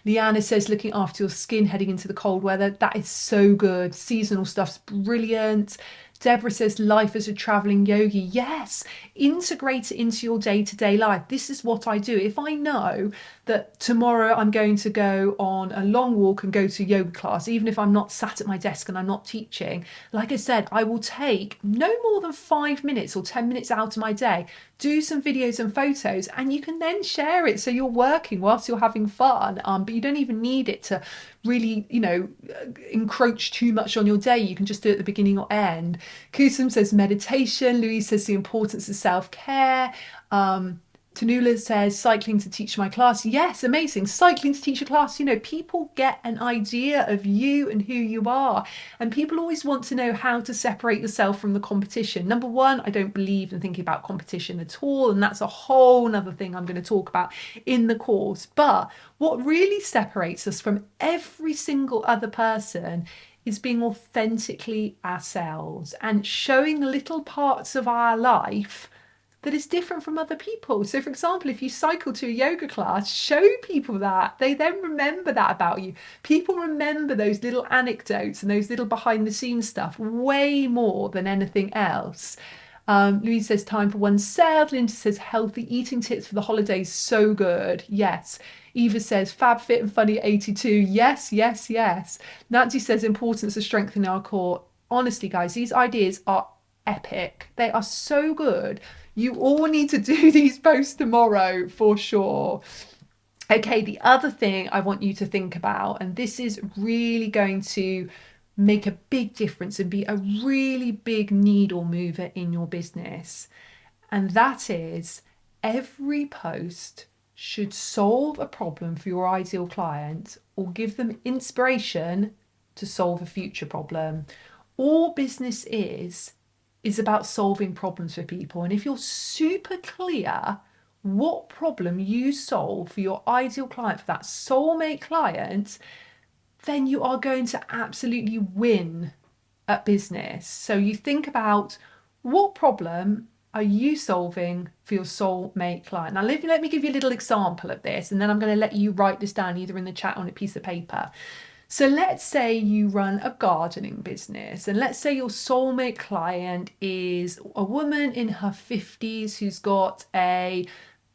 A: Leanna says looking after your skin heading into the cold weather. That is so good. Seasonal stuff's brilliant. Deborah says life as a traveling yogi. Yes, integrate it into your day-to-day life. This is what I do. If I know that tomorrow I'm going to go on a long walk and go to yoga class, even if I'm not sat at my desk and I'm not teaching, like I said, I will take no more than 5 minutes or 10 minutes out of my day, do some videos and photos, and you can then share it. So you're working whilst you're having fun, but you don't even need it to really, encroach too much on your day. You can just do it at the beginning or end. Kusum says meditation. Louise says the importance of self-care. Tanula says cycling to teach my class. Yes, amazing. Cycling to teach a class. People get an idea of you and who you are. And people always want to know how to separate yourself from the competition. Number one, I don't believe in thinking about competition at all. And that's a whole nother thing I'm going to talk about in the course. But what really separates us from every single other person is being authentically ourselves and showing little parts of our life that is different from other people. So for example, if you cycle to a yoga class, show people that. They then remember that about you. People remember those little anecdotes and those little behind the scenes stuff way more than anything else. Louise says time for oneself. Linda says healthy eating tips for the holidays. So good. Yes. Eva says fab, fit and funny at 82. Yes, yes, yes. Nancy says importance of strengthening our core. Honestly, guys, these ideas are epic. They are so good. You all need to do these posts tomorrow for sure. Okay, the other thing I want you to think about, and this is really going to make a big difference and be a really big needle mover in your business, and that is every post should solve a problem for your ideal client or give them inspiration to solve a future problem. All business is about solving problems for people. And if you're super clear what problem you solve for your ideal client, for that soulmate client, then you are going to absolutely win at business. So you think about what problem are you solving for your soulmate client? Now, let me give you a little example of this, and then I'm going to let you write this down either in the chat or on a piece of paper. So let's say you run a gardening business, and let's say your soulmate client is a woman in her 50s who's got a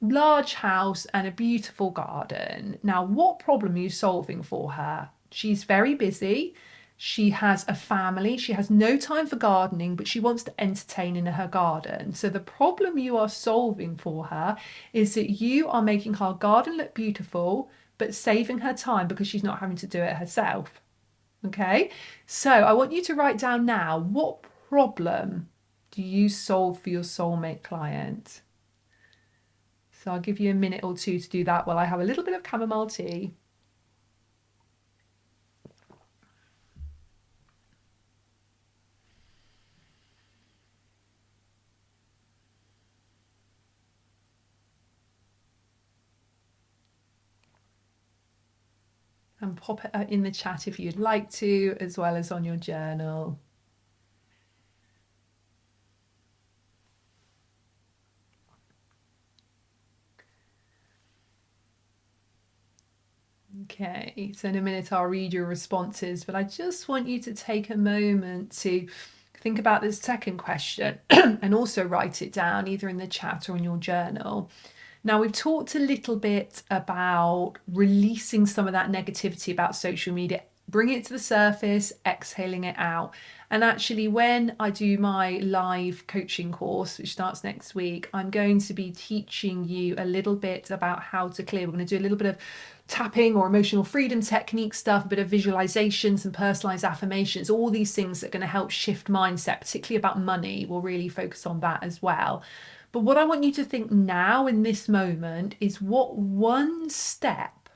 A: large house and a beautiful garden. Now, what problem are you solving for her? She's very busy. She has a family. She has no time for gardening, but she wants to entertain in her garden. So the problem you are solving for her is that you are making her garden look beautiful, but saving her time because she's not having to do it herself. Okay, so I want you to write down now, what problem do you solve for your soulmate client? So I'll give you a minute or two to do that while I have a little bit of chamomile tea. And pop it in the chat if you'd like to, as well as on your journal. Okay, so in a minute I'll read your responses, but I just want you to take a moment to think about this second question and also write it down either in the chat or in your journal. Now, we've talked a little bit about releasing some of that negativity about social media, bringing it to the surface, exhaling it out. And actually, when I do my live coaching course, which starts next week, I'm going to be teaching you a little bit about how to clear. We're going to do a little bit of tapping or emotional freedom technique stuff, a bit of visualizations and personalized affirmations, all these things that are going to help shift mindset, particularly about money. We'll really focus on that as well. But what I want you to think now in this moment is what one step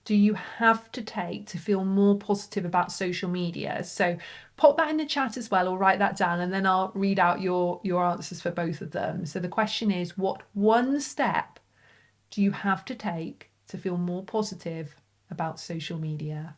A: do you have to take to feel more positive about social media? So pop that in the chat as well, or write that down, and then I'll read out your answers for both of them. So the question is, what one step do you have to take to feel more positive about social media?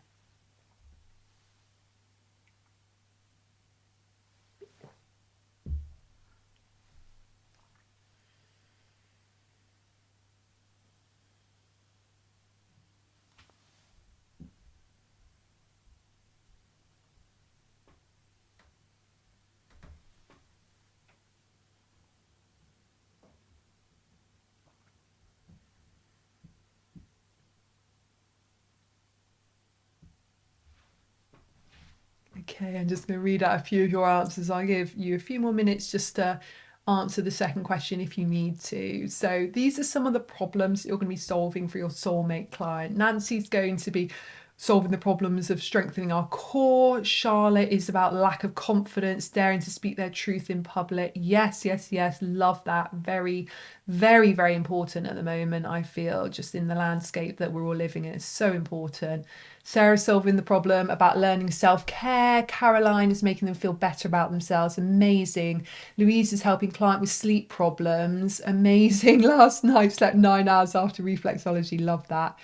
A: Okay, I'm just going to read out a few of your answers. I'll give you a few more minutes just to answer the second question if you need to. So these are some of the problems you're going to be solving for your soulmate client. Nancy's going to be solving the problems of strengthening our core. Charlotte is about lack of confidence, daring to speak their truth in public. Yes, yes, yes, love that. Very, very, very important at the moment, I feel, just in the landscape that we're all living in. It's so important. Sarah's solving the problem about learning self-care. Caroline is making them feel better about themselves. Amazing. Louise is helping client with sleep problems. Amazing. Last night slept 9 hours after reflexology. Love that.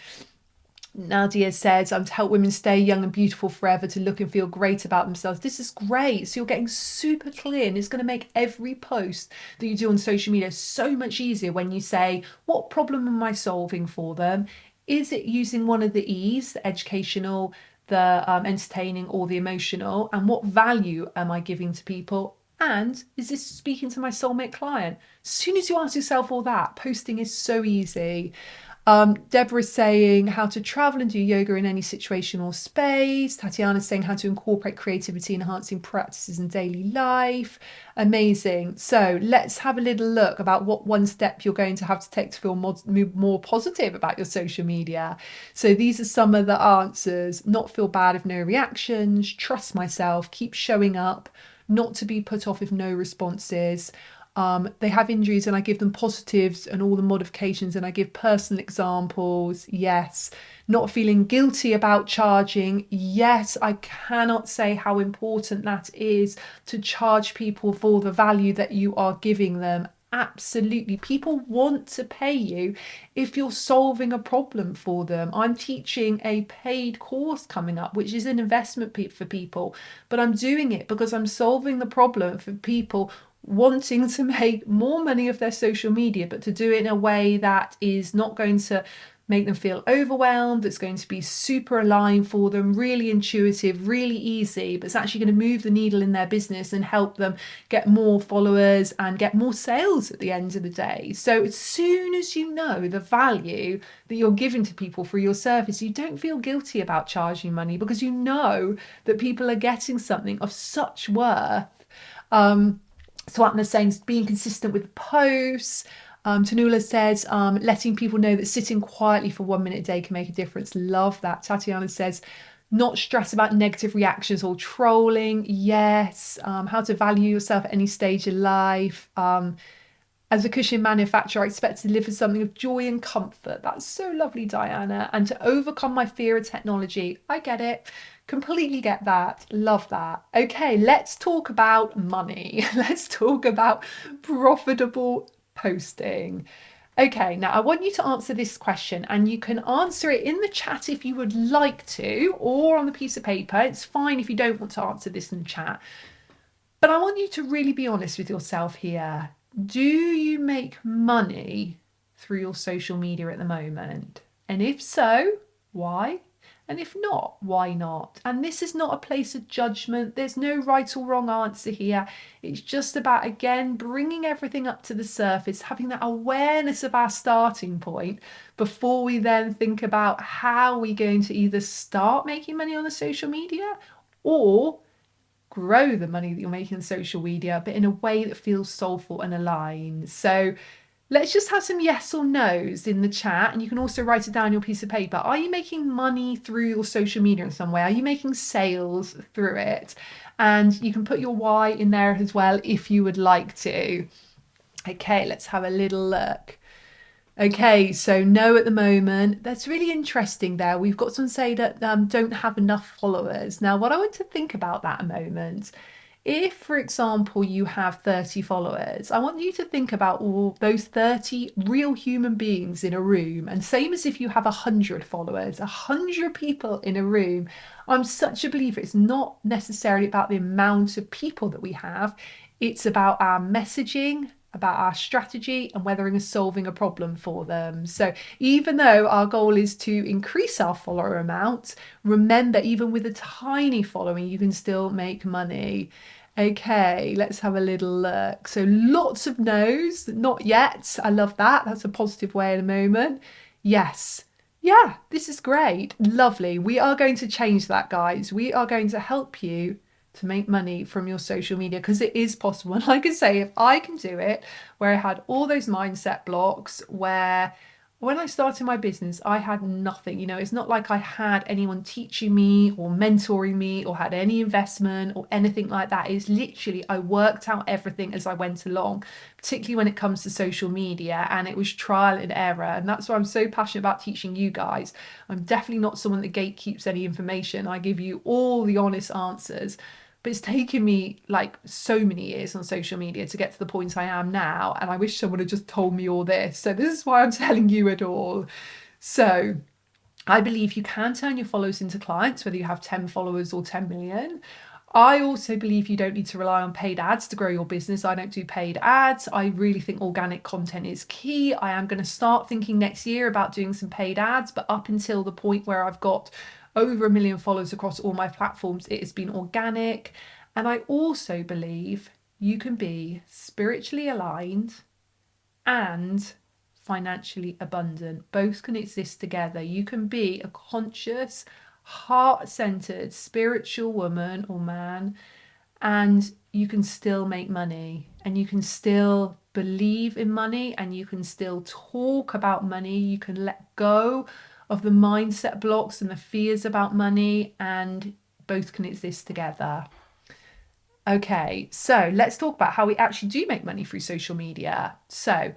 A: Nadia says, I'm to help women stay young and beautiful forever, to look and feel great about themselves. This is great. So you're getting super clear, and it's going to make every post that you do on social media so much easier when you say, what problem am I solving for them? Is it using one of the E's, the educational, the entertaining, or the emotional? And what value am I giving to people? And is this speaking to my soulmate client? As soon as you ask yourself all that, posting is so easy. Deborah's saying how to travel and do yoga in any situation or space. Tatiana's saying how to incorporate creativity enhancing practices in daily life. Amazing. So let's have a little look about what one step you're going to have to take to feel more positive about your social media. So these are some of the answers. Not feel bad if no reactions, trust myself, keep showing up, not to be put off if no responses. They have injuries and I give them positives and all the modifications, and I give personal examples. Yes. Not feeling guilty about charging. Yes, I cannot say how important that is, to charge people for the value that you are giving them. Absolutely. People want to pay you if you're solving a problem for them. I'm teaching a paid course coming up, which is an investment for people, but I'm doing it because I'm solving the problem for people wanting to make more money of their social media, but to do it in a way that is not going to make them feel overwhelmed, that's going to be super aligned for them, really intuitive, really easy, but it's actually going to move the needle in their business and help them get more followers and get more sales at the end of the day. So as soon as you know the value that you're giving to people for your service, you don't feel guilty about charging money, because you know that people are getting something of such worth. Swapna's saying being consistent with posts. Tanula says letting people know that sitting quietly for 1 minute a day can make a difference. Love that. Tatiana says not stress about negative reactions or trolling. Yes. How to value yourself at any stage of life. As a cushion manufacturer, I expect to deliver something of joy and comfort. That's so lovely, Diana. And to overcome my fear of technology. I get it. Completely get that. Love that. Okay, let's talk about money. Let's talk about profitable posting. Okay, now I want you to answer this question, and you can answer it in the chat if you would like to, or on the piece of paper. It's fine if you don't want to answer this in the chat. But I want you to really be honest with yourself here. Do you make money through your social media at the moment? And if so, why? And if not, why not? And this is not a place of judgment. There's no right or wrong answer here. It's just about, again, bringing everything up to the surface, having that awareness of our starting point before we then think about how we're going to either start making money on the social media or grow the money that you're making on social media, but in a way that feels soulful and aligned. So let's just have some yes or no's in the chat, and you can also write it down on your piece of paper. Are you making money through your social media in some way? Are you making sales through it? And you can put your why in there as well if you would like to. Okay, let's have a little look. Okay, so no at the moment. That's really interesting there. We've got some say that don't have enough followers. Now, what I want to think about that a moment, if, for example, you have 30 followers, I want you to think about all those 30 real human beings in a room. And same as if you have 100 followers, 100 people in a room. I'm such a believer. It's not necessarily about the amount of people that we have. It's about our messaging, about our strategy, and whether we're solving a problem for them. So even though our goal is to increase our follower amount, remember, even with a tiny following, you can still make money. Okay, let's have a little look. So lots of no's, not yet. I love that. That's a positive way in a moment. Yes. Yeah, this is great. Lovely. We are going to change that, guys. We are going to help you to make money from your social media, because it is possible. And like I say, if I can do it, where I had all those mindset blocks, where when I started my business, I had nothing. It's not like I had anyone teaching me or mentoring me or had any investment or anything like that. It's literally, I worked out everything as I went along, particularly when it comes to social media, and it was trial and error. And that's why I'm so passionate about teaching you guys. I'm definitely not someone that gatekeeps any information. I give you all the honest answers. But it's taken me like so many years on social media to get to the point I am now. And I wish someone had just told me all this. So this is why I'm telling you it all. So I believe you can turn your followers into clients, whether you have 10 followers or 10 million. I also believe you don't need to rely on paid ads to grow your business. I don't do paid ads. I really think organic content is key. I am going to start thinking next year about doing some paid ads, but up until the point where I've got over 1 million followers across all my platforms, it has been organic. And I also believe you can be spiritually aligned and financially abundant. Both can exist together. You can be a conscious, heart-centered, spiritual woman or man, and you can still make money, and you can still believe in money, and you can still talk about money. You can let go of the mindset blocks and the fears about money, and both can exist together. Okay, so let's talk about how we actually do make money through social media. So,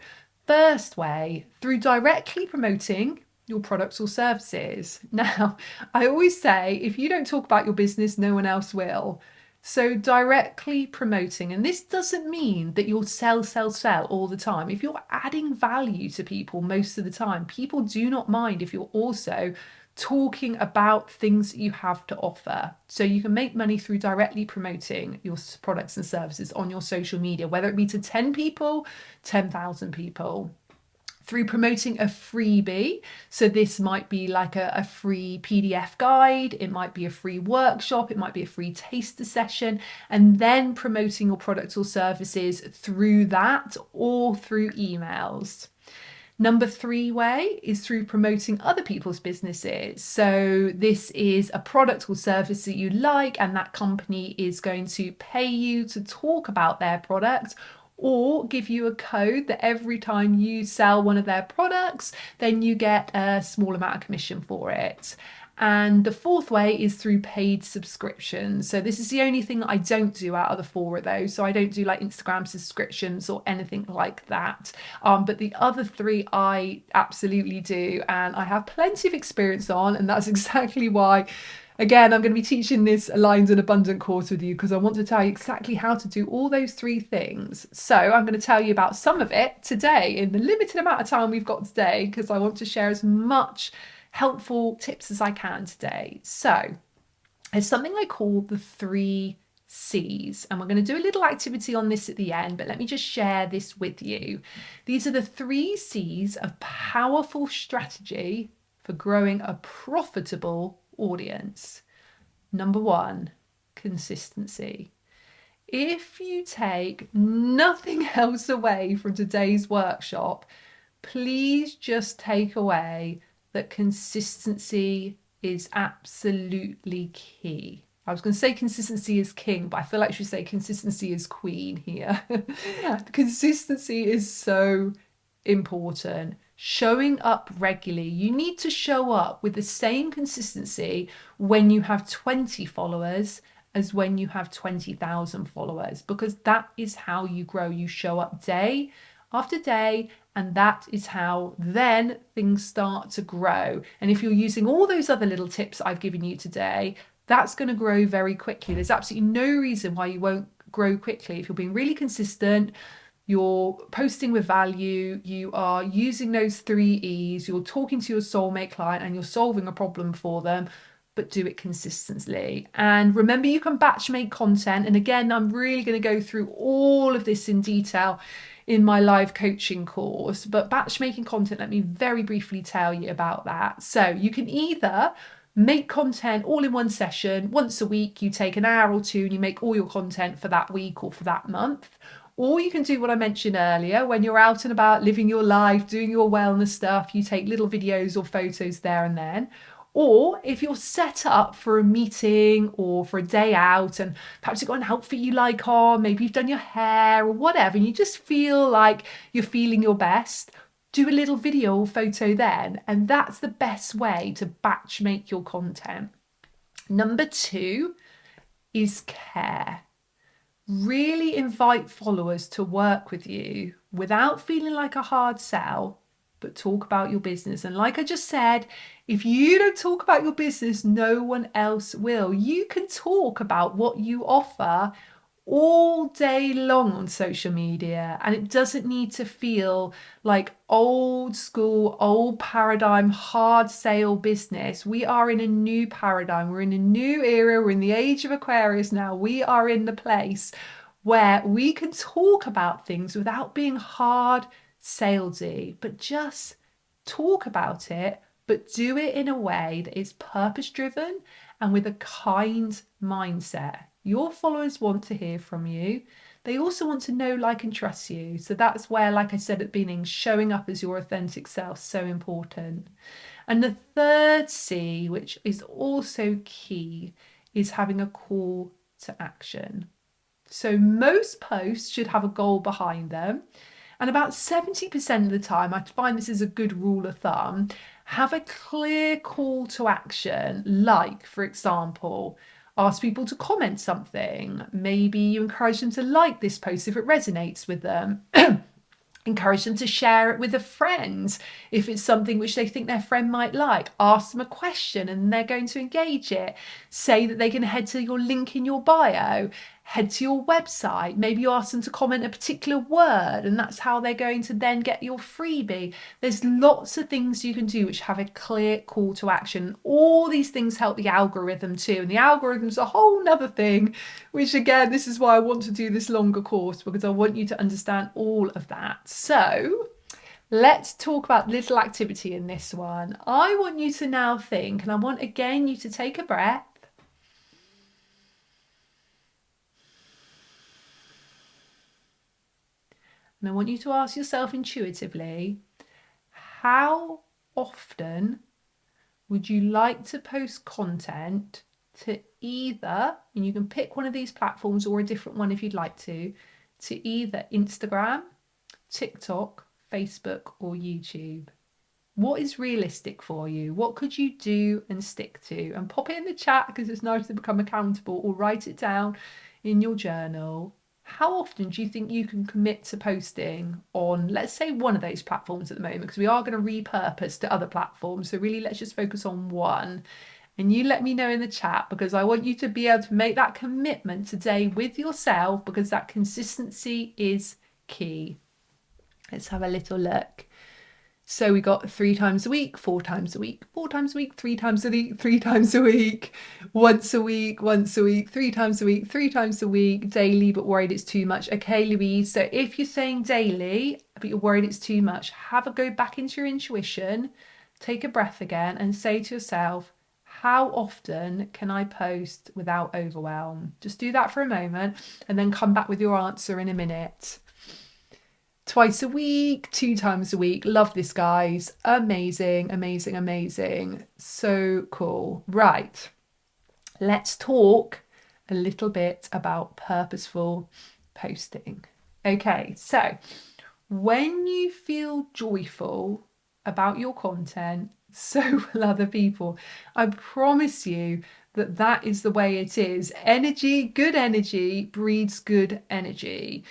A: first way, through directly promoting your products or services. Now, I always say, if you don't talk about your business, no one else will. So directly promoting, and this doesn't mean that you'll sell all the time. If you're adding value to people most of the time, people do not mind if you're also talking about things that you have to offer. So you can make money through directly promoting your products and services on your social media, whether it be to 10 people, 10,000 people. Through promoting a freebie. So this might be like a free PDF guide, it might be a free workshop, it might be a free taster session, and then promoting your products or services through that or through emails. Number 3 way is through promoting other people's businesses. So this is a product or service that you like, and that company is going to pay you to talk about their product, or give you a code that every time you sell one of their products, then you get a small amount of commission for it. And the 4th way is through paid subscriptions. So this is the only thing that I don't do out of the 4 of those. So I don't do like Instagram subscriptions or anything like that. But the other 3 I absolutely do, and I have plenty of experience on, and that's exactly why, again, I'm going to be teaching this Aligned and Abundant course with you, because I want to tell you exactly how to do all those 3 things. So I'm going to tell you about some of it today in the limited amount of time we've got today, because I want to share as much helpful tips as I can today. So it's something I call the 3 C's, and we're going to do a little activity on this at the end, but let me just share this with you. These are the 3 C's of powerful strategy for growing a profitable audience. Number 1, consistency. If you take nothing else away from today's workshop, please just take away that consistency is absolutely key. I was going to say consistency is king, but I feel like I should say consistency is queen here. Consistency is so important. Showing up regularly. You need to show up with the same consistency when you have 20 followers as when you have 20,000 followers, because that is how you grow. You show up day after day And that is how then things start to grow. And if you're using all those other little tips I've given you today, that's going to grow very quickly. There's absolutely no reason why you won't grow quickly. If you're being really consistent, you're posting with value, you are using those 3 E's, you're talking to your soulmate client and you're solving a problem for them, but do it consistently. And remember, you can batch make content. And again, I'm really going to go through all of this in detail in my live coaching course, but batch making content, let me very briefly tell you about that. So you can either make content all in one session. Once a week, you take an hour or two and you make all your content for that week or for that month. Or you can do what I mentioned earlier, when you're out and about living your life, doing your wellness stuff, you take little videos or photos there and then. Or if you're set up for a meeting or for a day out and perhaps you've got an outfit you like on, maybe you've done your hair or whatever, and you just feel like you're feeling your best, do a little video or photo then. And that's the best way to batch make your content. Number 2 is care. Really invite followers to work with you without feeling like a hard sell, but talk about your business. And like I just said, if you don't talk about your business, no one else will. You can talk about what you offer all day long on social media, and it doesn't need to feel like old school, old paradigm, hard sale business. We are in a new paradigm. We're in a new era. We're in the age of Aquarius now. We are in the place where we can talk about things without being hard salesy, but just talk about it, but do it in a way that is purpose driven and with a kind mindset. Your followers want to hear from you. They also want to know, like, and trust you. So that's where, like I said at the beginning, showing up as your authentic self is so important. And the third C, which is also key, is having a call to action. So most posts should have a goal behind them. And about 70% of the time, I find this is a good rule of thumb, have a clear call to action. Like, for example, ask people to comment something. Maybe you encourage them to like this post if it resonates with them. Encourage them to share it with a friend if it's something which they think their friend might like. Ask them a question and they're going to engage it. Say that they can head to your link in your bio, head to your website. Maybe you ask them to comment a particular word and that's how they're going to then get your freebie. There's lots of things you can do which have a clear call to action. All these things help the algorithm too. And the algorithm's a whole nother thing, which again, this is why I want to do this longer course, because I want you to understand all of that. So let's talk about little activity in this one. I want you to now think, and I want again you to take a breath. And I want you to ask yourself intuitively, how often would you like to post content to either, and you can pick one of these platforms or a different one if you'd like to either Instagram, TikTok, Facebook, or YouTube? What is realistic for you? What could you do and stick to? And pop it in the chat because it's nice to become accountable, or write it down in your journal. How often do you think you can commit to posting on, let's say, one of those platforms at the moment? Because we are going to repurpose to other platforms. So really, let's just focus on one. And you let me know in the chat, because I want you to be able to make that commitment today with yourself, because that consistency is key. Let's have a little look. So we got 3 times a week, 4 times a week, 4 times a week, 3 times a week, 3 times a week, once a week, 3 times a week, 3 times a week, daily, but worried it's too much. Okay, Louise, so if you're saying daily, but you're worried it's too much, have a go back into your intuition, take a breath again and say to yourself, how often can I post without overwhelm? Just do that for a moment and then come back with your answer in a minute. Twice a week, 2 times a week. Love this, guys. Amazing, amazing, amazing. So cool. Right. Let's talk a little bit about purposeful posting. Okay, so when you feel joyful about your content, so will other people. I promise you that that is the way it is. Energy, good energy breeds good energy.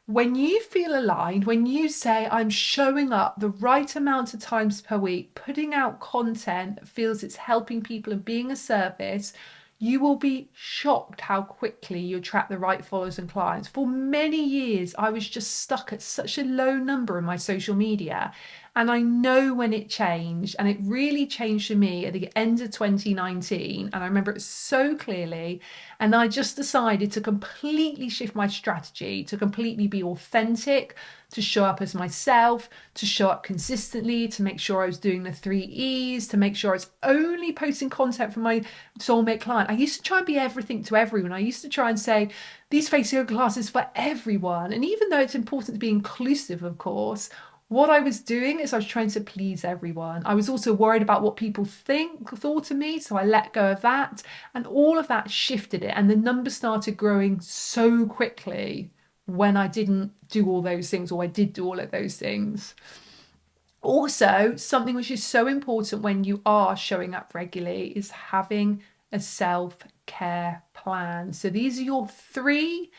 A: When you feel aligned, when you say, I'm showing up the right amount of times per week, putting out content that feels it's helping people and being a service, you will be shocked how quickly you attract the right followers and clients. For many years, I was just stuck at such a low number in my social media. And I know when it changed, and it really changed for me at the end of 2019. And I remember it so clearly. And I just decided to completely shift my strategy, to completely be authentic, to show up as myself, to show up consistently, to make sure I was doing the 3 E's, to make sure I was only posting content for my soulmate client. I used to try and be everything to everyone. I used to try and say, these face yoga classes for everyone. And even though it's important to be inclusive, of course, what I was doing is I was trying to please everyone. I was also worried about what people thought of me, so I let go of that, and all of that shifted it, and the numbers started growing so quickly when I didn't do all those things, or I did do all of those things. Also, something which is so important when you are showing up regularly is having a self-care plan. So these are your 3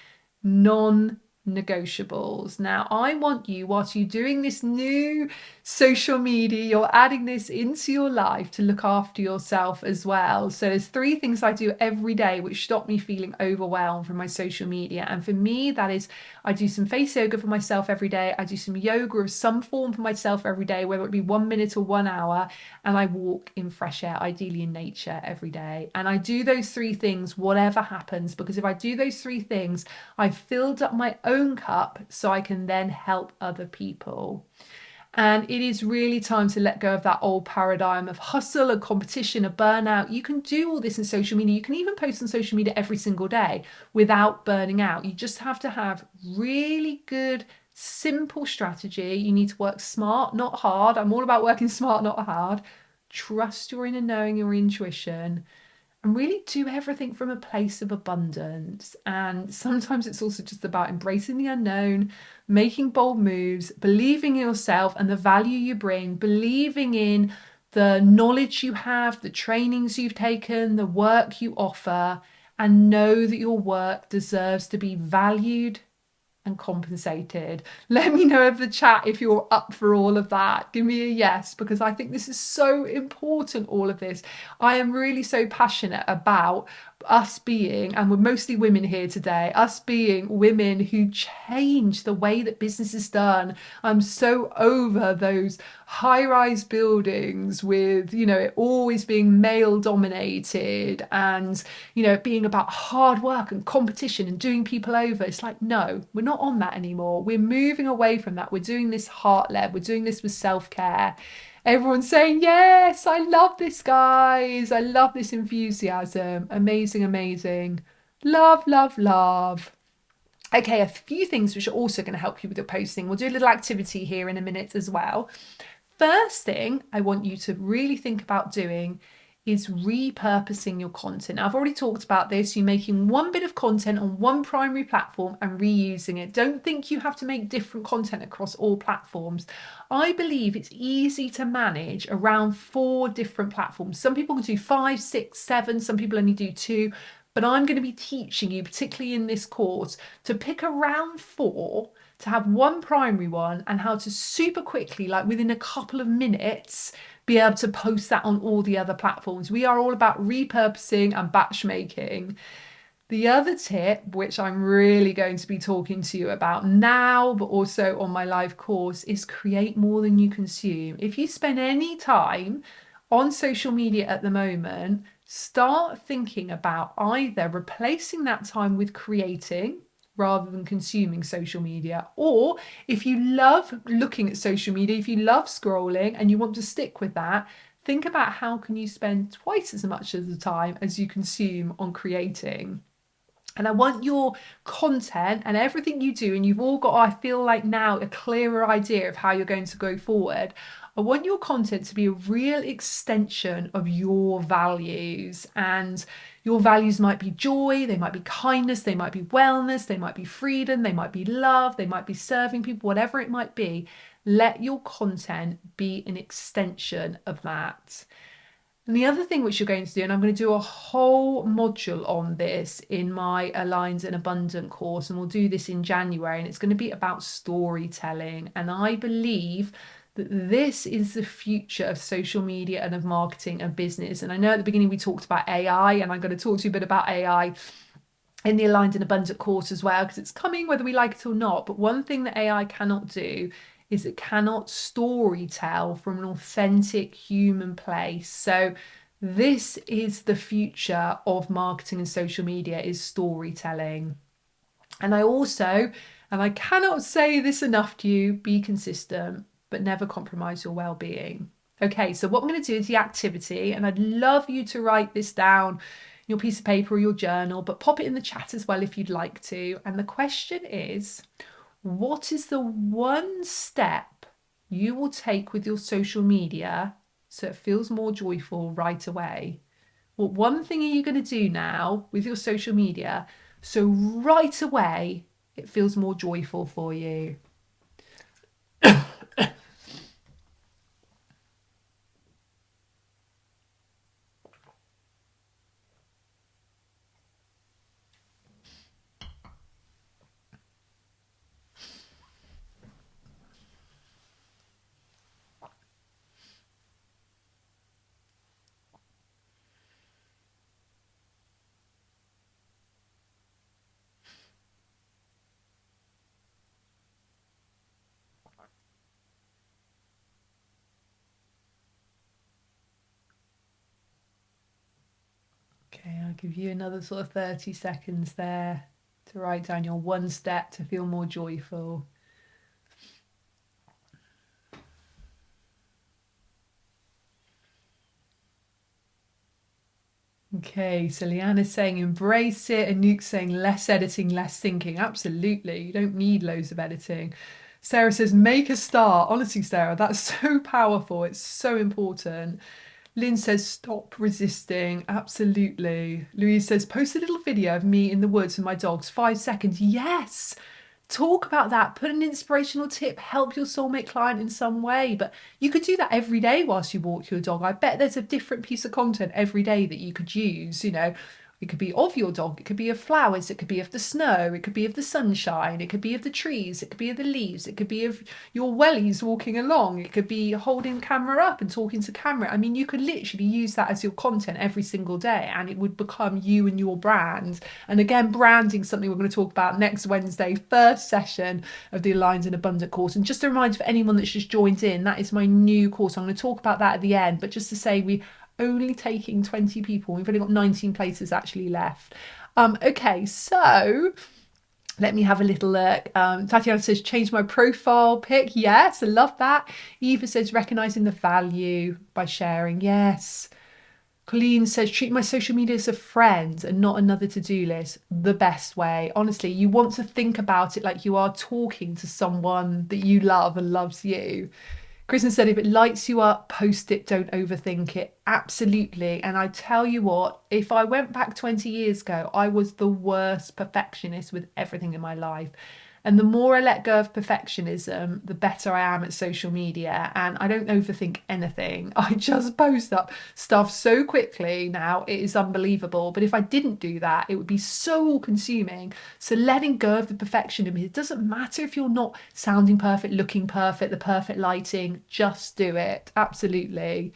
A: non-negotiables. Now, I want you, whilst you're doing this new social media, you're adding this into your life, to look after yourself as well. So there's 3 things I do every day which stop me feeling overwhelmed from my social media. And for me, that is, I do some face yoga for myself every day. I do some yoga of some form for myself every day, whether it be 1 minute or 1 hour. And I walk in fresh air, ideally in nature, every day. And I do those 3 things, whatever happens, because if I do those 3 things, I've filled up my own cup so I can then help other people. And it is really time to let go of that old paradigm of hustle and competition, of burnout. You can do all this in social media. You can even post on social media every single day without burning out. You just have to have really good, simple strategy. You need to work smart, not hard. I'm all about working smart, not hard. Trust your inner knowing, your intuition, and really do everything from a place of abundance. And sometimes it's also just about embracing the unknown, making bold moves, believing in yourself and the value you bring, believing in the knowledge you have, the trainings you've taken, the work you offer, and know that your work deserves to be valued and compensated. Let me know in the chat if you're up for all of that. Give me a yes, because I think this is so important, all of this. I am really so passionate about us being, and we're mostly women here today, us being women who change the way that business is done. I'm so over those high-rise buildings with, it always being male dominated, and, it being about hard work and competition and doing people over. It's like, no, we're not on that anymore. We're moving away from that. We're doing this heart-led. We're doing this with self-care. Everyone's saying, yes, I love this, guys. I love this enthusiasm. Amazing, amazing. Love, love, love. Okay, a few things which are also going to help you with your posting. We'll do a little activity here in a minute as well. First thing I want you to really think about doing is repurposing your content. Now, I've already talked about this. You're making one bit of content on one primary platform and reusing it. Don't think you have to make different content across all platforms. I believe it's easy to manage around 4 different platforms. Some people can do 5, 6, 7. Some people only do 2. But I'm going to be teaching you, particularly in this course, to pick around 4, to have one primary one, and how to super quickly, like within a couple of minutes, be able to post that on all the other platforms. We are all about repurposing and batch making. The other tip, which I'm really going to be talking to you about now, but also on my live course, is create more than you consume. If you spend any time on social media at the moment, start thinking about either replacing that time with creating rather than consuming social media. Or if you love looking at social media, if you love scrolling and you want to stick with that, think about how can you spend twice as much of the time as you consume on creating. And I want your content and everything you do, and you've all got, I feel like now, a clearer idea of how you're going to go forward. I want your content to be a real extension of your values. And your values might be joy, they might be kindness, they might be wellness, they might be freedom, they might be love, they might be serving people, whatever it might be. Let your content be an extension of that. And the other thing which you're going to do, and I'm going to do a whole module on this in my Aligned and Abundant course, and we'll do this in January, and it's going to be about storytelling. And I believe that this is the future of social media and of marketing and business. And I know at the beginning we talked about AI, and I'm going to talk to you a bit about AI in the Aligned and Abundant course as well, because it's coming whether we like it or not. But one thing that AI cannot do is it cannot story tell from an authentic human place. So this is the future of marketing and social media, is storytelling. And I cannot say this enough to you, be consistent, but never compromise your well-being. Okay, so what I'm going to do is the activity, and I'd love you to write this down, your piece of paper or your journal, but pop it in the chat as well if you'd like to. And the question is, what is the one step you will take with your social media so it feels more joyful right away? What one thing are you going to do now with your social media so right away it feels more joyful for you? Okay, I'll give you another sort of 30 seconds there to write down your one step to feel more joyful. Okay, so Leanna's saying embrace it, and Nuke's saying less editing, less thinking. Absolutely, you don't need loads of editing. Sarah says make a start. Honestly, Sarah, that's so powerful. It's so important. Lynn says stop resisting. Absolutely. Louise says post a little video of me in the woods with my dogs. 5 seconds. Yes. Talk about that. Put an inspirational tip. Help your soulmate client in some way. But you could do that every day whilst you walk your dog. I bet there's a different piece of content every day that you could use. You know, it could be of your dog, it could be of flowers, it could be of the snow, it could be of the sunshine, it could be of the trees, it could be of the leaves, it could be of your wellies walking along, it could be holding camera up and talking to camera. I mean, you could literally use that as your content every single day, and it would become you and your brand. And again, branding, something we're going to talk about next Wednesday, first session of the Aligned and Abundant course. And just a reminder for anyone that's just joined in, that is my new course. I'm going to talk about that at the end, but just to say, we only taking 20 people. We've only got 19 places actually left. Okay, so let me have a little look. Tatiana says, change my profile pic. Yes, I love that. Eva says, recognizing the value by sharing. Yes. Colleen says, treat my social media as a friend and not another to-do list. The best way. Honestly, you want to think about it like you are talking to someone that you love and loves you. Kristen said, if it lights you up, post it, don't overthink it. Absolutely. And I tell you what, if I went back 20 years ago, I was the worst perfectionist with everything in my life. And the more I let go of perfectionism, the better I am at social media. And I don't overthink anything. I just post up stuff so quickly now. It is unbelievable. But if I didn't do that, it would be so all consuming. So letting go of the perfectionism, it doesn't matter if you're not sounding perfect, looking perfect, the perfect lighting, just do it. Absolutely.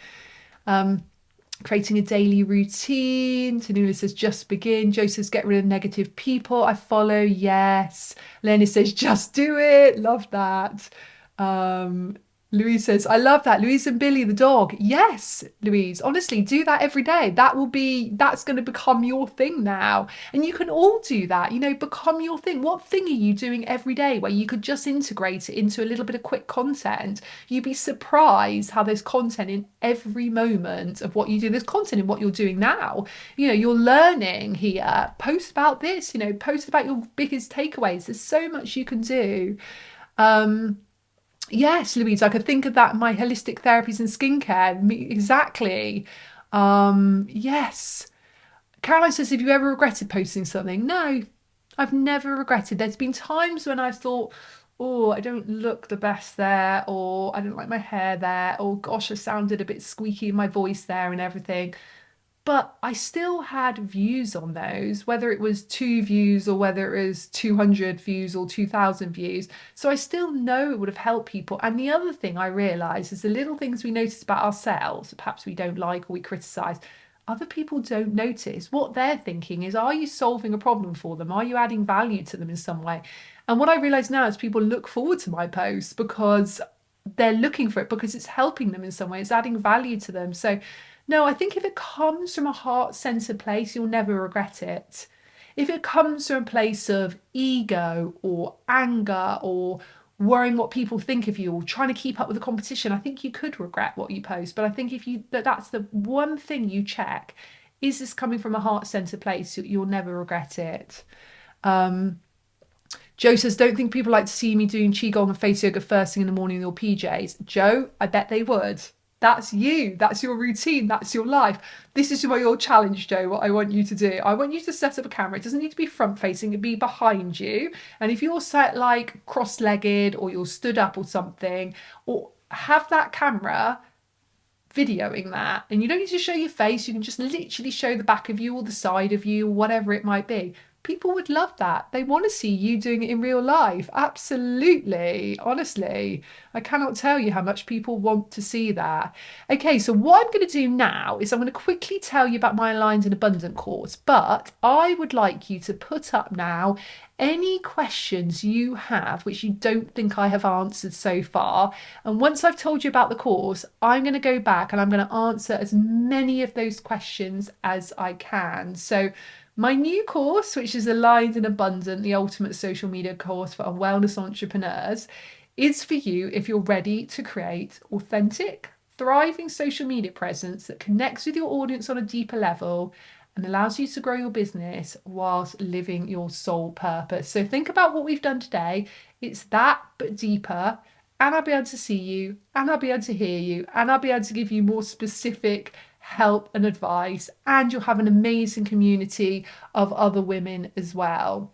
A: Creating a daily routine. Tanula says, just begin. Joe says, get rid of negative people I follow. Yes. Lena says, just do it. Love that. Louise says, I love that. Louise and Billy, the dog. Yes, Louise, honestly, do that every day. That's going to become your thing now. And you can all do that, you know, become your thing. What thing are you doing every day where you could just integrate it into a little bit of quick content? You'd be surprised how there's content in every moment of what you do. There's content in what you're doing now. You know, you're learning here. Post about this, you know, post about your biggest takeaways. There's so much you can do. Yes, Louise, I could think of that in my holistic therapies and skincare. Exactly. Yes. Caroline says, have you ever regretted posting something? No, I've never regretted. There's been times when I've thought, oh, I don't look the best there, or I don't like my hair there, or gosh, I sounded a bit squeaky in my voice there and everything. But I still had views on those, whether it was 2 views or whether it was 200 views or 2000 views. So I still know it would have helped people. And the other thing I realised is the little things we notice about ourselves, perhaps we don't like or we criticise, other people don't notice. What they're thinking is, are you solving a problem for them? Are you adding value to them in some way? And what I realise now is people look forward to my posts because they're looking for it, because it's helping them in some way, it's adding value to them. So no, I think if it comes from a heart-centered place, you'll never regret it. If it comes from a place of ego or anger or worrying what people think of you or trying to keep up with the competition, I think you could regret what you post. But I think if you that's the one thing you check, is this coming from a heart-centered place? You'll never regret it. Joe says, don't think people like to see me doing Qigong and face yoga first thing in the morning in your PJs. Joe, I bet they would. That's you. That's your routine. That's your life. This is your challenge, Joe, what I want you to do. I want you to set up a camera. It doesn't need to be front facing, it'd be behind you. And if you're sat like cross-legged or you're stood up or something, or have that camera videoing that, and you don't need to show your face, you can just literally show the back of you or the side of you or whatever it might be. People would love that. They want to see you doing it in real life. Absolutely. Honestly, I cannot tell you how much people want to see that. Okay, so what I'm going to do now is I'm going to quickly tell you about my Aligned and Abundant course, but I would like you to put up now any questions you have which you don't think I have answered so far. And once I've told you about the course, I'm going to go back and I'm going to answer as many of those questions as I can. So my new course, which is Aligned and Abundant, the ultimate social media course for wellness entrepreneurs, is for you if you're ready to create authentic, thriving social media presence that connects with your audience on a deeper level and allows you to grow your business whilst living your soul purpose. So think about what we've done today. It's that, but deeper. And I'll be able to see you, and I'll be able to hear you, and I'll be able to give you more specific help and advice, and you'll have an amazing community of other women as well.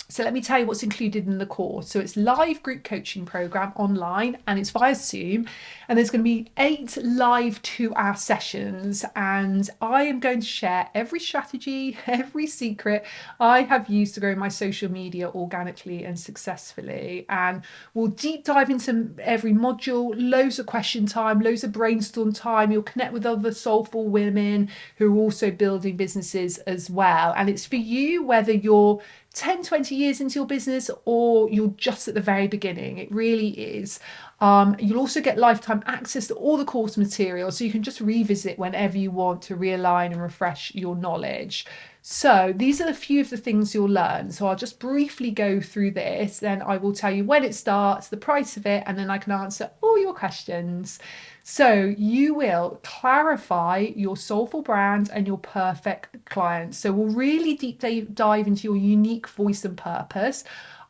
A: So let me tell you what's included in the course. So it's live group coaching program online, and it's via Zoom, and there's going to be 8 live 2-hour sessions, and I am going to share every strategy, every secret I have used to grow my social media organically and successfully. And we'll deep dive into every module, loads of question time, loads of brainstorm time. You'll connect with other soulful women who are also building businesses as well. And it's for you whether you're 10, 20 years into your business or you're just at the very beginning. It really is. You'll also get lifetime access to all the course material, so you can just revisit whenever you want to realign and refresh your knowledge. So these are a few of the things you'll learn. So I'll just briefly go through this, then I will tell you when it starts, the price of it, and then I can answer all your questions. So you will clarify your soulful brand and your perfect client. So we'll really deep dive into your unique voice and purpose.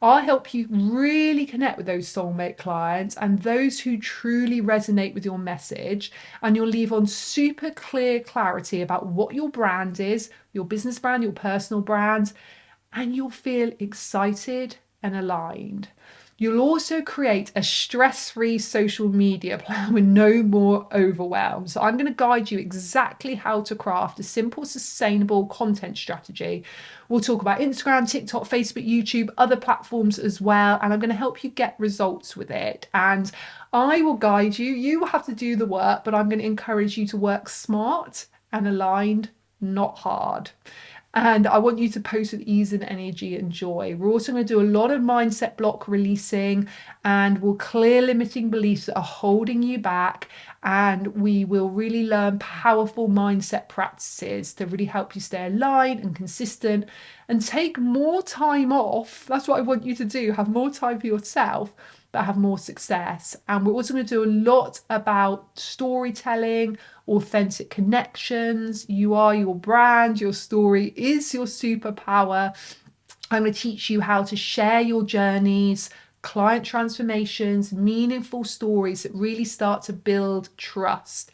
A: I'll help you really connect with those soulmate clients and those who truly resonate with your message. And you'll leave on super clear clarity about what your brand is, your business brand, your personal brand, and you'll feel excited and aligned. You'll also create a stress-free social media plan with no more overwhelm. So I'm going to guide you exactly how to craft a simple, sustainable content strategy. We'll talk about Instagram, TikTok, Facebook, YouTube, other platforms as well. And I'm going to help you get results with it. And I will guide you. You will have to do the work, but I'm going to encourage you to work smart and aligned, not hard. And I want you to post with ease and energy and joy. We're also going to do a lot of mindset block releasing, and we'll clear limiting beliefs that are holding you back. And we will really learn powerful mindset practices to really help you stay aligned and consistent and take more time off. That's what I want you to do. Have more time for yourself, but have more success. And we're also going to do a lot about storytelling, authentic connections. You are your brand. Your story is your superpower. I'm going to teach you how to share your journeys, client transformations, meaningful stories that really start to build trust.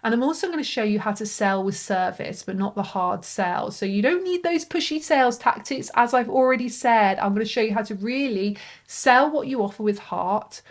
A: And I'm also going to show you how to sell with service, but not the hard sell. So you don't need those pushy sales tactics. As I've already said, I'm going to show you how to really sell what you offer with heart,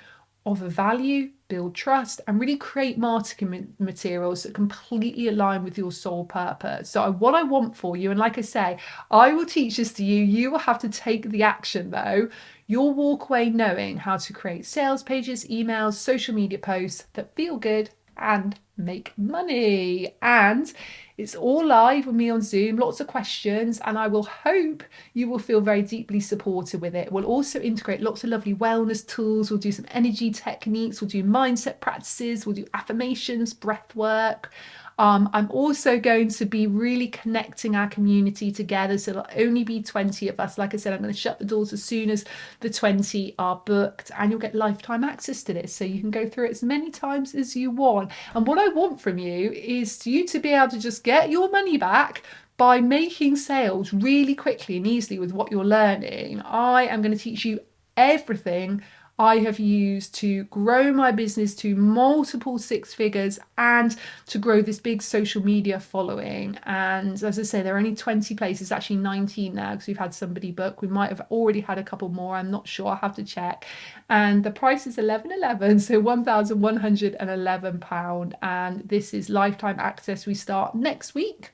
A: offer value, build trust, and really create marketing materials that completely align with your soul purpose. So what I want for you, and like I say, I will teach this to you. You will have to take the action though. You'll walk away knowing how to create sales pages, emails, social media posts that feel good and make money. And it's all live with me on Zoom, lots of questions, and I will hope you will feel very deeply supported with it. We'll also integrate lots of lovely wellness tools. We'll do some energy techniques, we'll do mindset practices, we'll do affirmations, breath work. I'm also going to be really connecting our community together. So it'll only be 20 of us. Like I said, I'm going to shut the doors as soon as the 20 are booked, and you'll get lifetime access to this. So you can go through it as many times as you want. And what I want from you is you to be able to just get your money back by making sales really quickly and easily with what you're learning. I am going to teach you everything I have used to grow my business to multiple six figures and to grow this big social media following. And as I say, there are only 20 places, actually 19 now, because we've had somebody book. We might have already had a couple more, I'm not sure, I'll have to check. And the price is £11.11, so £1,111. And this is lifetime access. We start next week.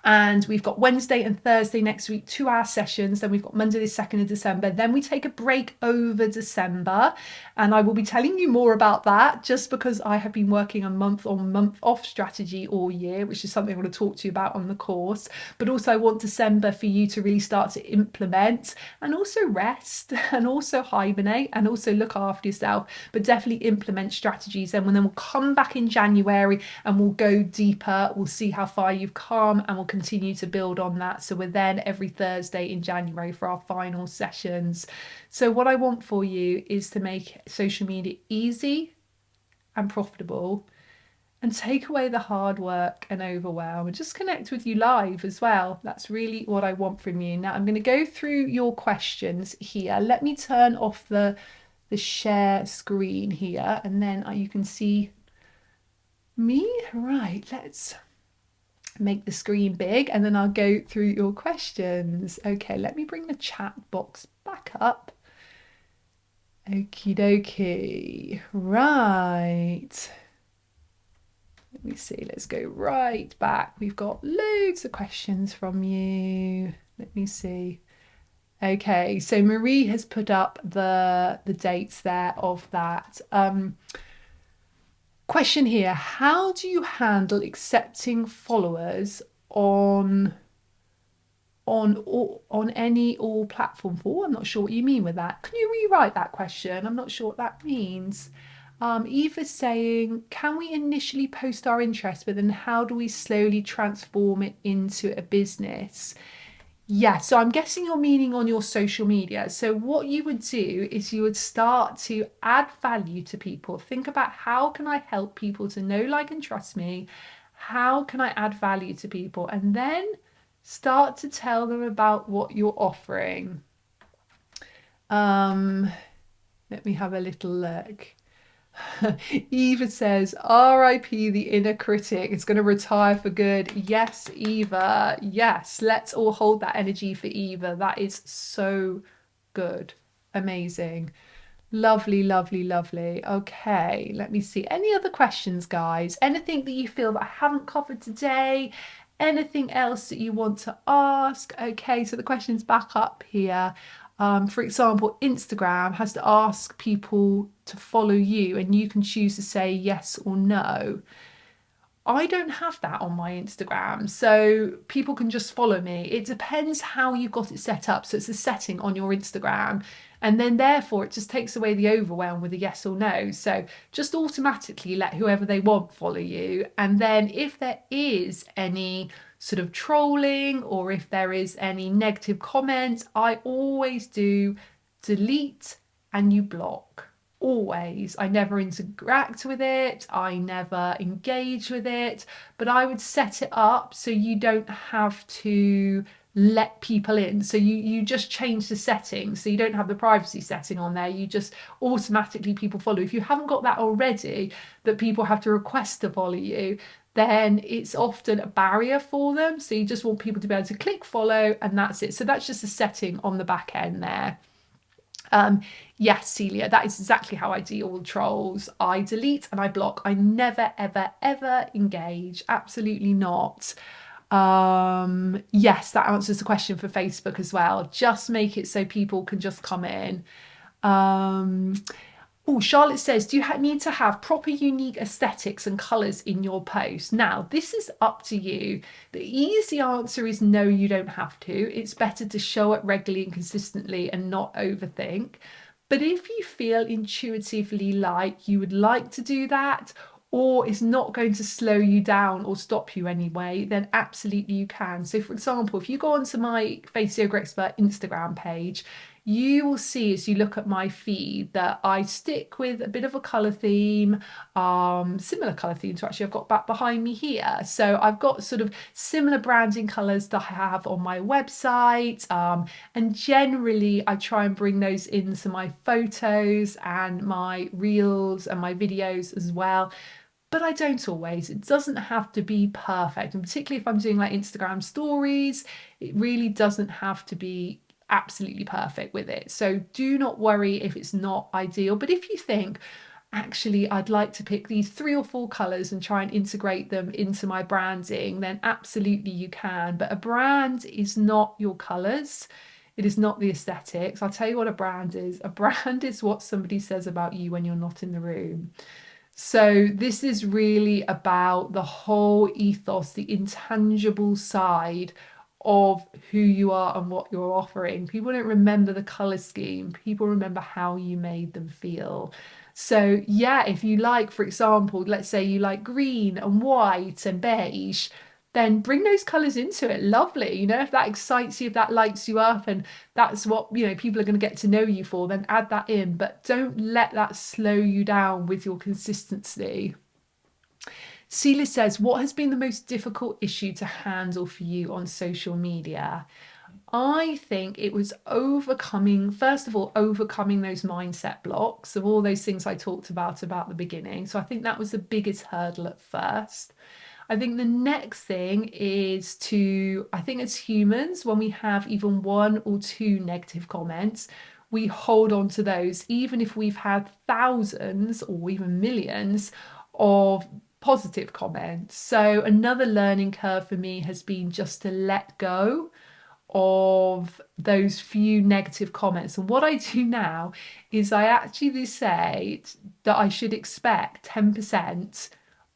A: And we've got Wednesday and Thursday next week, 2-hour sessions. Then we've got Monday the 2nd of December. Then we take a break over December. And I will be telling you more about that, just because I have been working a month on, month off strategy all year, which is something I'm going to talk to you about on the course. But also I want December for you to really start to implement and also rest and also hibernate and also look after yourself, but definitely implement strategies. And then we'll come back in January and we'll go deeper. We'll see how far you've come and we'll continue to build on that. So we're then every Thursday in January for our final sessions. So what I want for you is to make social media easy and profitable and take away the hard work and overwhelm and just connect with you live as well. That's really what I want from you. Now I'm going to go through your questions here. Let me turn off the share screen here, and then you can see me. Right, let's make the screen big and then I'll go through your questions. Okay, let me bring the chat box back up. Okie dokie. Right. Let me see, let's go right back. We've got loads of questions from you. Let me see. Okay, so Marie has put up the dates there of that. Question here, how do you handle accepting followers on any all platform for? I'm not sure what you mean with that. Can you rewrite that question? I'm not sure what that means. Eva's saying, can we initially post our interest, but then how do we slowly transform it into a business? Yeah, so I'm guessing you're meaning on your social media. So what you would do is you would start to add value to people. Think about, how can I help people to know, like, and trust me? How can I add value to people? And then start to tell them about what you're offering. Let me have a little look. Eva says, RIP the inner critic, it's going to retire for good. Yes, Eva, yes, let's all hold that energy for Eva. That is so good. Amazing. Lovely, lovely, lovely. Okay, let me see. Any other questions, guys? Anything that you feel that I haven't covered today? Anything else that you want to ask? Okay, so the question's back up here. For example, Instagram has to ask people to follow you and you can choose to say yes or no. I don't have that on my Instagram, so people can just follow me. It depends how you've got it set up. So it's a setting on your Instagram, and then therefore it just takes away the overwhelm with a yes or no. So just automatically let whoever they want follow you. And then if there is any sort of trolling or if there is any negative comments, I always do delete and you block. Always. I never interact with it, I never engage with it, but I would set it up so you don't have to let people in. So you just change the settings, so you don't have the privacy setting on there, you just automatically people follow. If you haven't got that already, that people have to request to follow you, then it's often a barrier for them. So you just want people to be able to click follow, and that's it. So that's just a setting on the back end there. Yes, Celia, that is exactly how I deal with trolls. I delete and I block. I never, ever, ever engage. Absolutely not. Yes, that answers the question for Facebook as well. Just make it so people can just come in. Oh, Charlotte says, do you need to have proper unique aesthetics and colours in your post? Now, this is up to you. The easy answer is no, you don't have to. It's better to show it regularly and consistently and not overthink. But if you feel intuitively like you would like to do that, or it's not going to slow you down or stop you anyway, then absolutely you can. So for example, if you go onto my Face Yoga Expert Instagram page, you will see as you look at my feed that I stick with a bit of a colour theme, similar colour theme to actually I've got back behind me here. So I've got sort of similar branding colours that I have on my website, and generally I try and bring those into my photos and my reels and my videos as well. But I don't always. It doesn't have to be perfect, and particularly if I'm doing like Instagram stories, it really doesn't have to be absolutely perfect with it. So do not worry if it's not ideal. But if you think, actually, I'd like to pick these 3 or 4 colours and try and integrate them into my branding, then absolutely you can. But a brand is not your colours. It is not the aesthetics. I'll tell you what a brand is. A brand is what somebody says about you when you're not in the room. So this is really about the whole ethos, the intangible side of who you are and what you're offering. People don't remember the color scheme. People remember how you made them feel. So yeah, if you like, for example, let's say you like green and white and beige, then bring those colors into it. Lovely. You know, if that excites you, if that lights you up and that's what, you know, people are going to get to know you for, then add that in. But don't let that slow you down with your consistency. Celia says, what has been the most difficult issue to handle for you on social media? I think it was overcoming, first of all, overcoming those mindset blocks of all those things I talked about the beginning. So I think that was the biggest hurdle at first. I think the next thing is I think as humans, when we have even 1 or 2 negative comments, we hold on to those, even if we've had thousands or even millions of positive comments. So another learning curve for me has been just to let go of those few negative comments. And what I do now is I actually say that I should expect 10%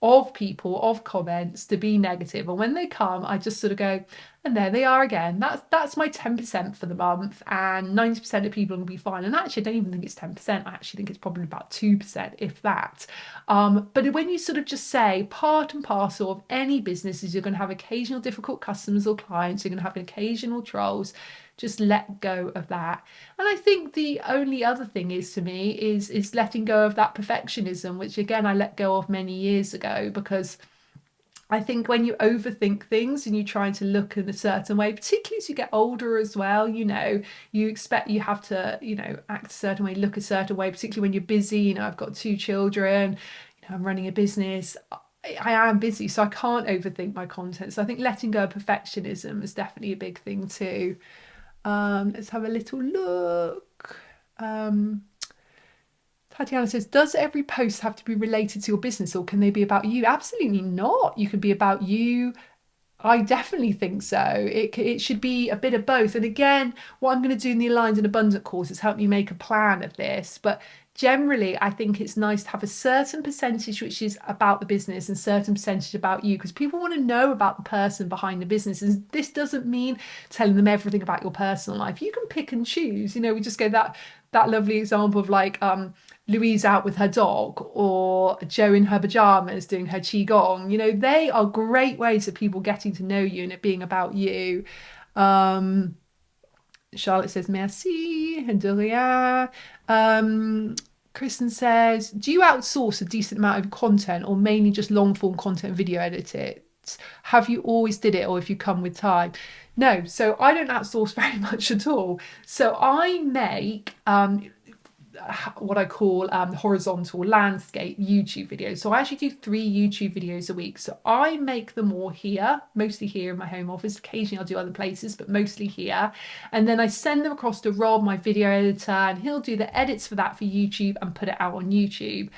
A: of people, of comments to be negative. And when they come, I just sort of go, and there they are again. That's my 10% for the month, and 90% of people will be fine. And actually, I don't even think it's 10%. I actually think it's probably about 2%, if that. But when you sort of just say part and parcel of any business is you're going to have occasional difficult customers or clients, you're going to have occasional trolls, just let go of that. And I think the only other thing is, to me, is letting go of that perfectionism, which again I let go of many years ago, because I think when you overthink things and you try to look in a certain way, particularly as you get older as well, you know, you expect you have to, you know, act a certain way, look a certain way, particularly when you're busy. You know, I've got 2 children, you know, I'm running a business. I am busy, so I can't overthink my content. So I think letting go of perfectionism is definitely a big thing too. Let's have a little look. Tatiana says, does every post have to be related to your business, or can they be about you? Absolutely not. You can be about you. I definitely think so. It should be a bit of both. And again, what I'm going to do in the Aligned and Abundant course is help you make a plan of this. But generally, I think it's nice to have a certain percentage which is about the business and certain percentage about you, because people want to know about the person behind the business. And this doesn't mean telling them everything about your personal life. You can pick and choose. You know, we just gave that lovely example of like Louise out with her dog, or Jo in her pajamas doing her qigong. You know, they are great ways of people getting to know you and it being about you. Charlotte says merci and de rien. Kristen says, do you outsource a decent amount of content, or mainly just long form content and video edit it? Have you always did it, or if you come with time? No, so I don't outsource very much at all. So I make what I call horizontal landscape YouTube videos. So I actually do 3 YouTube videos a week. So I make them all here, mostly here in my home office. Occasionally I'll do other places, but mostly here. And then I send them across to Rob, my video editor, and he'll do the edits for that for YouTube and put it out on YouTube.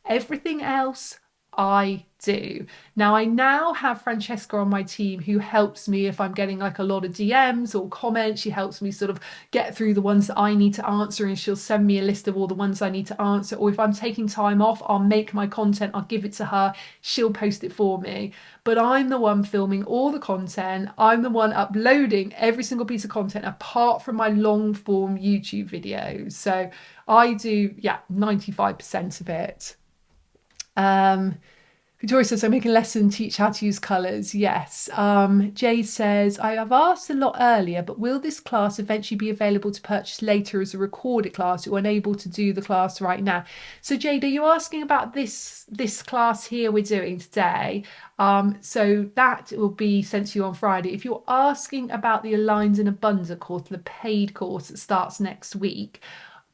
A: Everything else I do. Now I now have Francesca on my team who helps me if I'm getting like a lot of DMs or comments. She helps me sort of get through the ones that I need to answer, and she'll send me a list of all the ones I need to answer. Or if I'm taking time off, I'll make my content, I'll give it to her, she'll post it for me. But I'm the one filming all the content. I'm the one uploading every single piece of content apart from my long form YouTube videos. So I do, 95% of it. Victoria says, I make a lesson, teach how to use colours. Yes. Jade says, I have asked a lot earlier, but will this class eventually be available to purchase later as a recorded class? You're unable to do the class right now. So Jade, are you asking about this class here we're doing today? So that will be sent to you on Friday. If you're asking about the Aligned and Abundant course, the paid course that starts next week,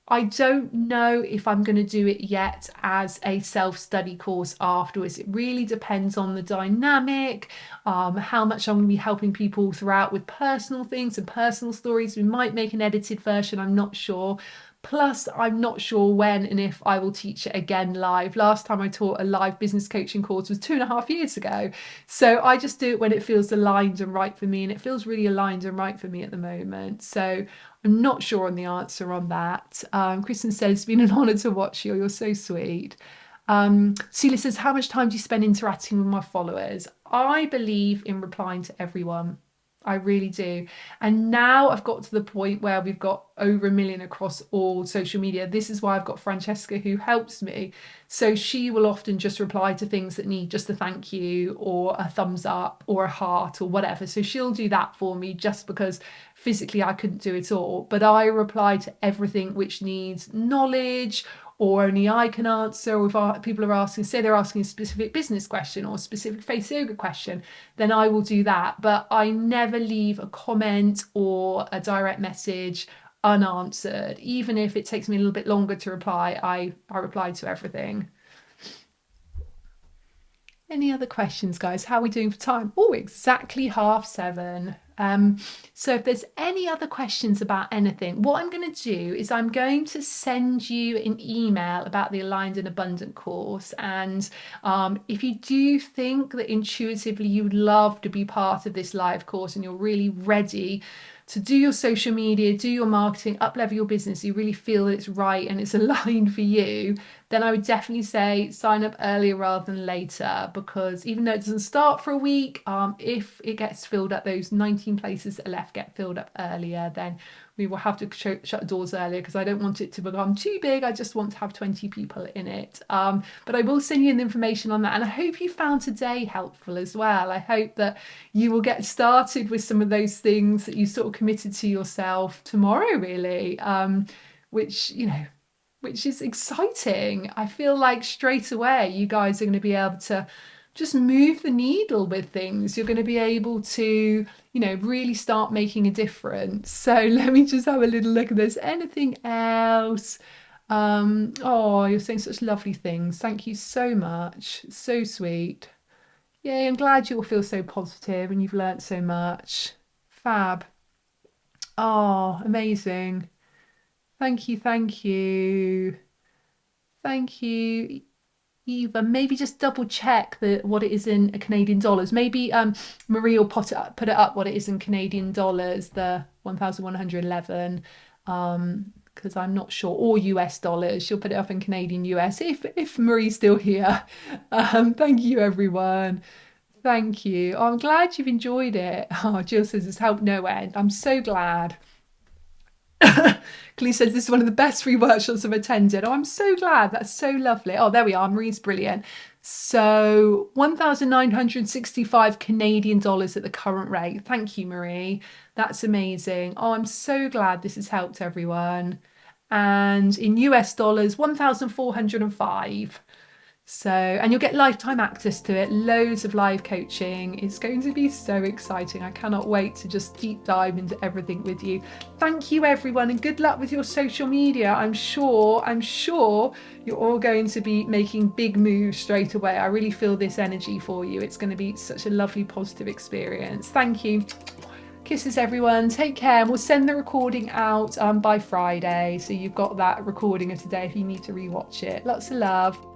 A: I don't know if I'm going to do it yet as a self-study course afterwards. It really depends on the dynamic, how much I'm going to be helping people throughout with personal things and personal stories. We might make an edited version, I'm not sure. Plus, I'm not sure when and if I will teach it again live. Last time I taught a live business coaching course was 2.5 years ago. So I just do it when it feels aligned and right for me, and it feels really aligned and right for me at the moment. So I'm not sure on the answer on that. Kristen says, it's been an honour to watch you. You're so sweet. Celia says, how much time do you spend interacting with my followers? I believe in replying to everyone. I really do. And now I've got to the point where we've got over 1 million across all social media. This is why I've got Francesca who helps me. So she will often just reply to things that need just a thank you or a thumbs up or a heart or whatever. So she'll do that for me just because physically I couldn't do it all. But I reply to everything which needs knowledge or only I can answer, or if people are asking, say they're asking a specific business question or a specific face yoga question, then I will do that. But I never leave a comment or a direct message unanswered. Even if it takes me a little bit longer to reply, I reply to everything. Any other questions, guys? How are we doing for time? Oh, exactly 7:30. So if there's any other questions about anything, what I'm going to do is I'm going to send you an email about the Aligned and Abundant course. And if you do think that intuitively you would love to be part of this live course and you're really ready to do your social media, do your marketing, up-level your business, you really feel that it's right and it's aligned for you, then I would definitely say sign up earlier rather than later, because even though it doesn't start for a week, if it gets filled up, those 19 places that are left get filled up earlier, then we will have to shut the doors earlier because I don't want it to become too big. I just want to have 20 people in it. But I will send you the information on that. And I hope you found today helpful as well. I hope that you will get started with some of those things that you sort of committed to yourself tomorrow, really, which is exciting. I feel like straight away you guys are going to be able to just move the needle with things. You're going to be able to, really start making a difference. So let me just have a little look if there's anything else. Oh, you're saying such lovely things. Thank you so much. So sweet. Yay, I'm glad you all feel so positive and you've learnt so much. Fab. Oh, amazing. Thank you, thank you. Thank you. Eva, maybe just double check what it is in Canadian dollars. Maybe Marie will put it up what it is in Canadian dollars, the 1,111, because I'm not sure, or US dollars. She'll put it up in Canadian US if Marie's still here. Thank you, everyone. Thank you. Oh, I'm glad you've enjoyed it. Oh, Jill says it's helped no end. I'm so glad. Clee says this is one of the best free workshops I've attended. Oh, I'm so glad. That's so lovely. Oh, there we are. Marie's brilliant. So 1,965 Canadian dollars at the current rate. Thank you, Marie. That's amazing. Oh, I'm so glad this has helped everyone. And in US dollars, 1,405. So, and you'll get lifetime access to it, loads of live coaching. It's going to be so exciting. I cannot wait to just deep dive into everything with you. Thank you everyone, and good luck with your social media. I'm sure you're all going to be making big moves straight away. I really feel this energy for you. It's going to be such a lovely, positive experience. Thank you. Kisses everyone, take care, and we'll send the recording out by Friday, so you've got that recording of today if you need to rewatch it. Lots of love.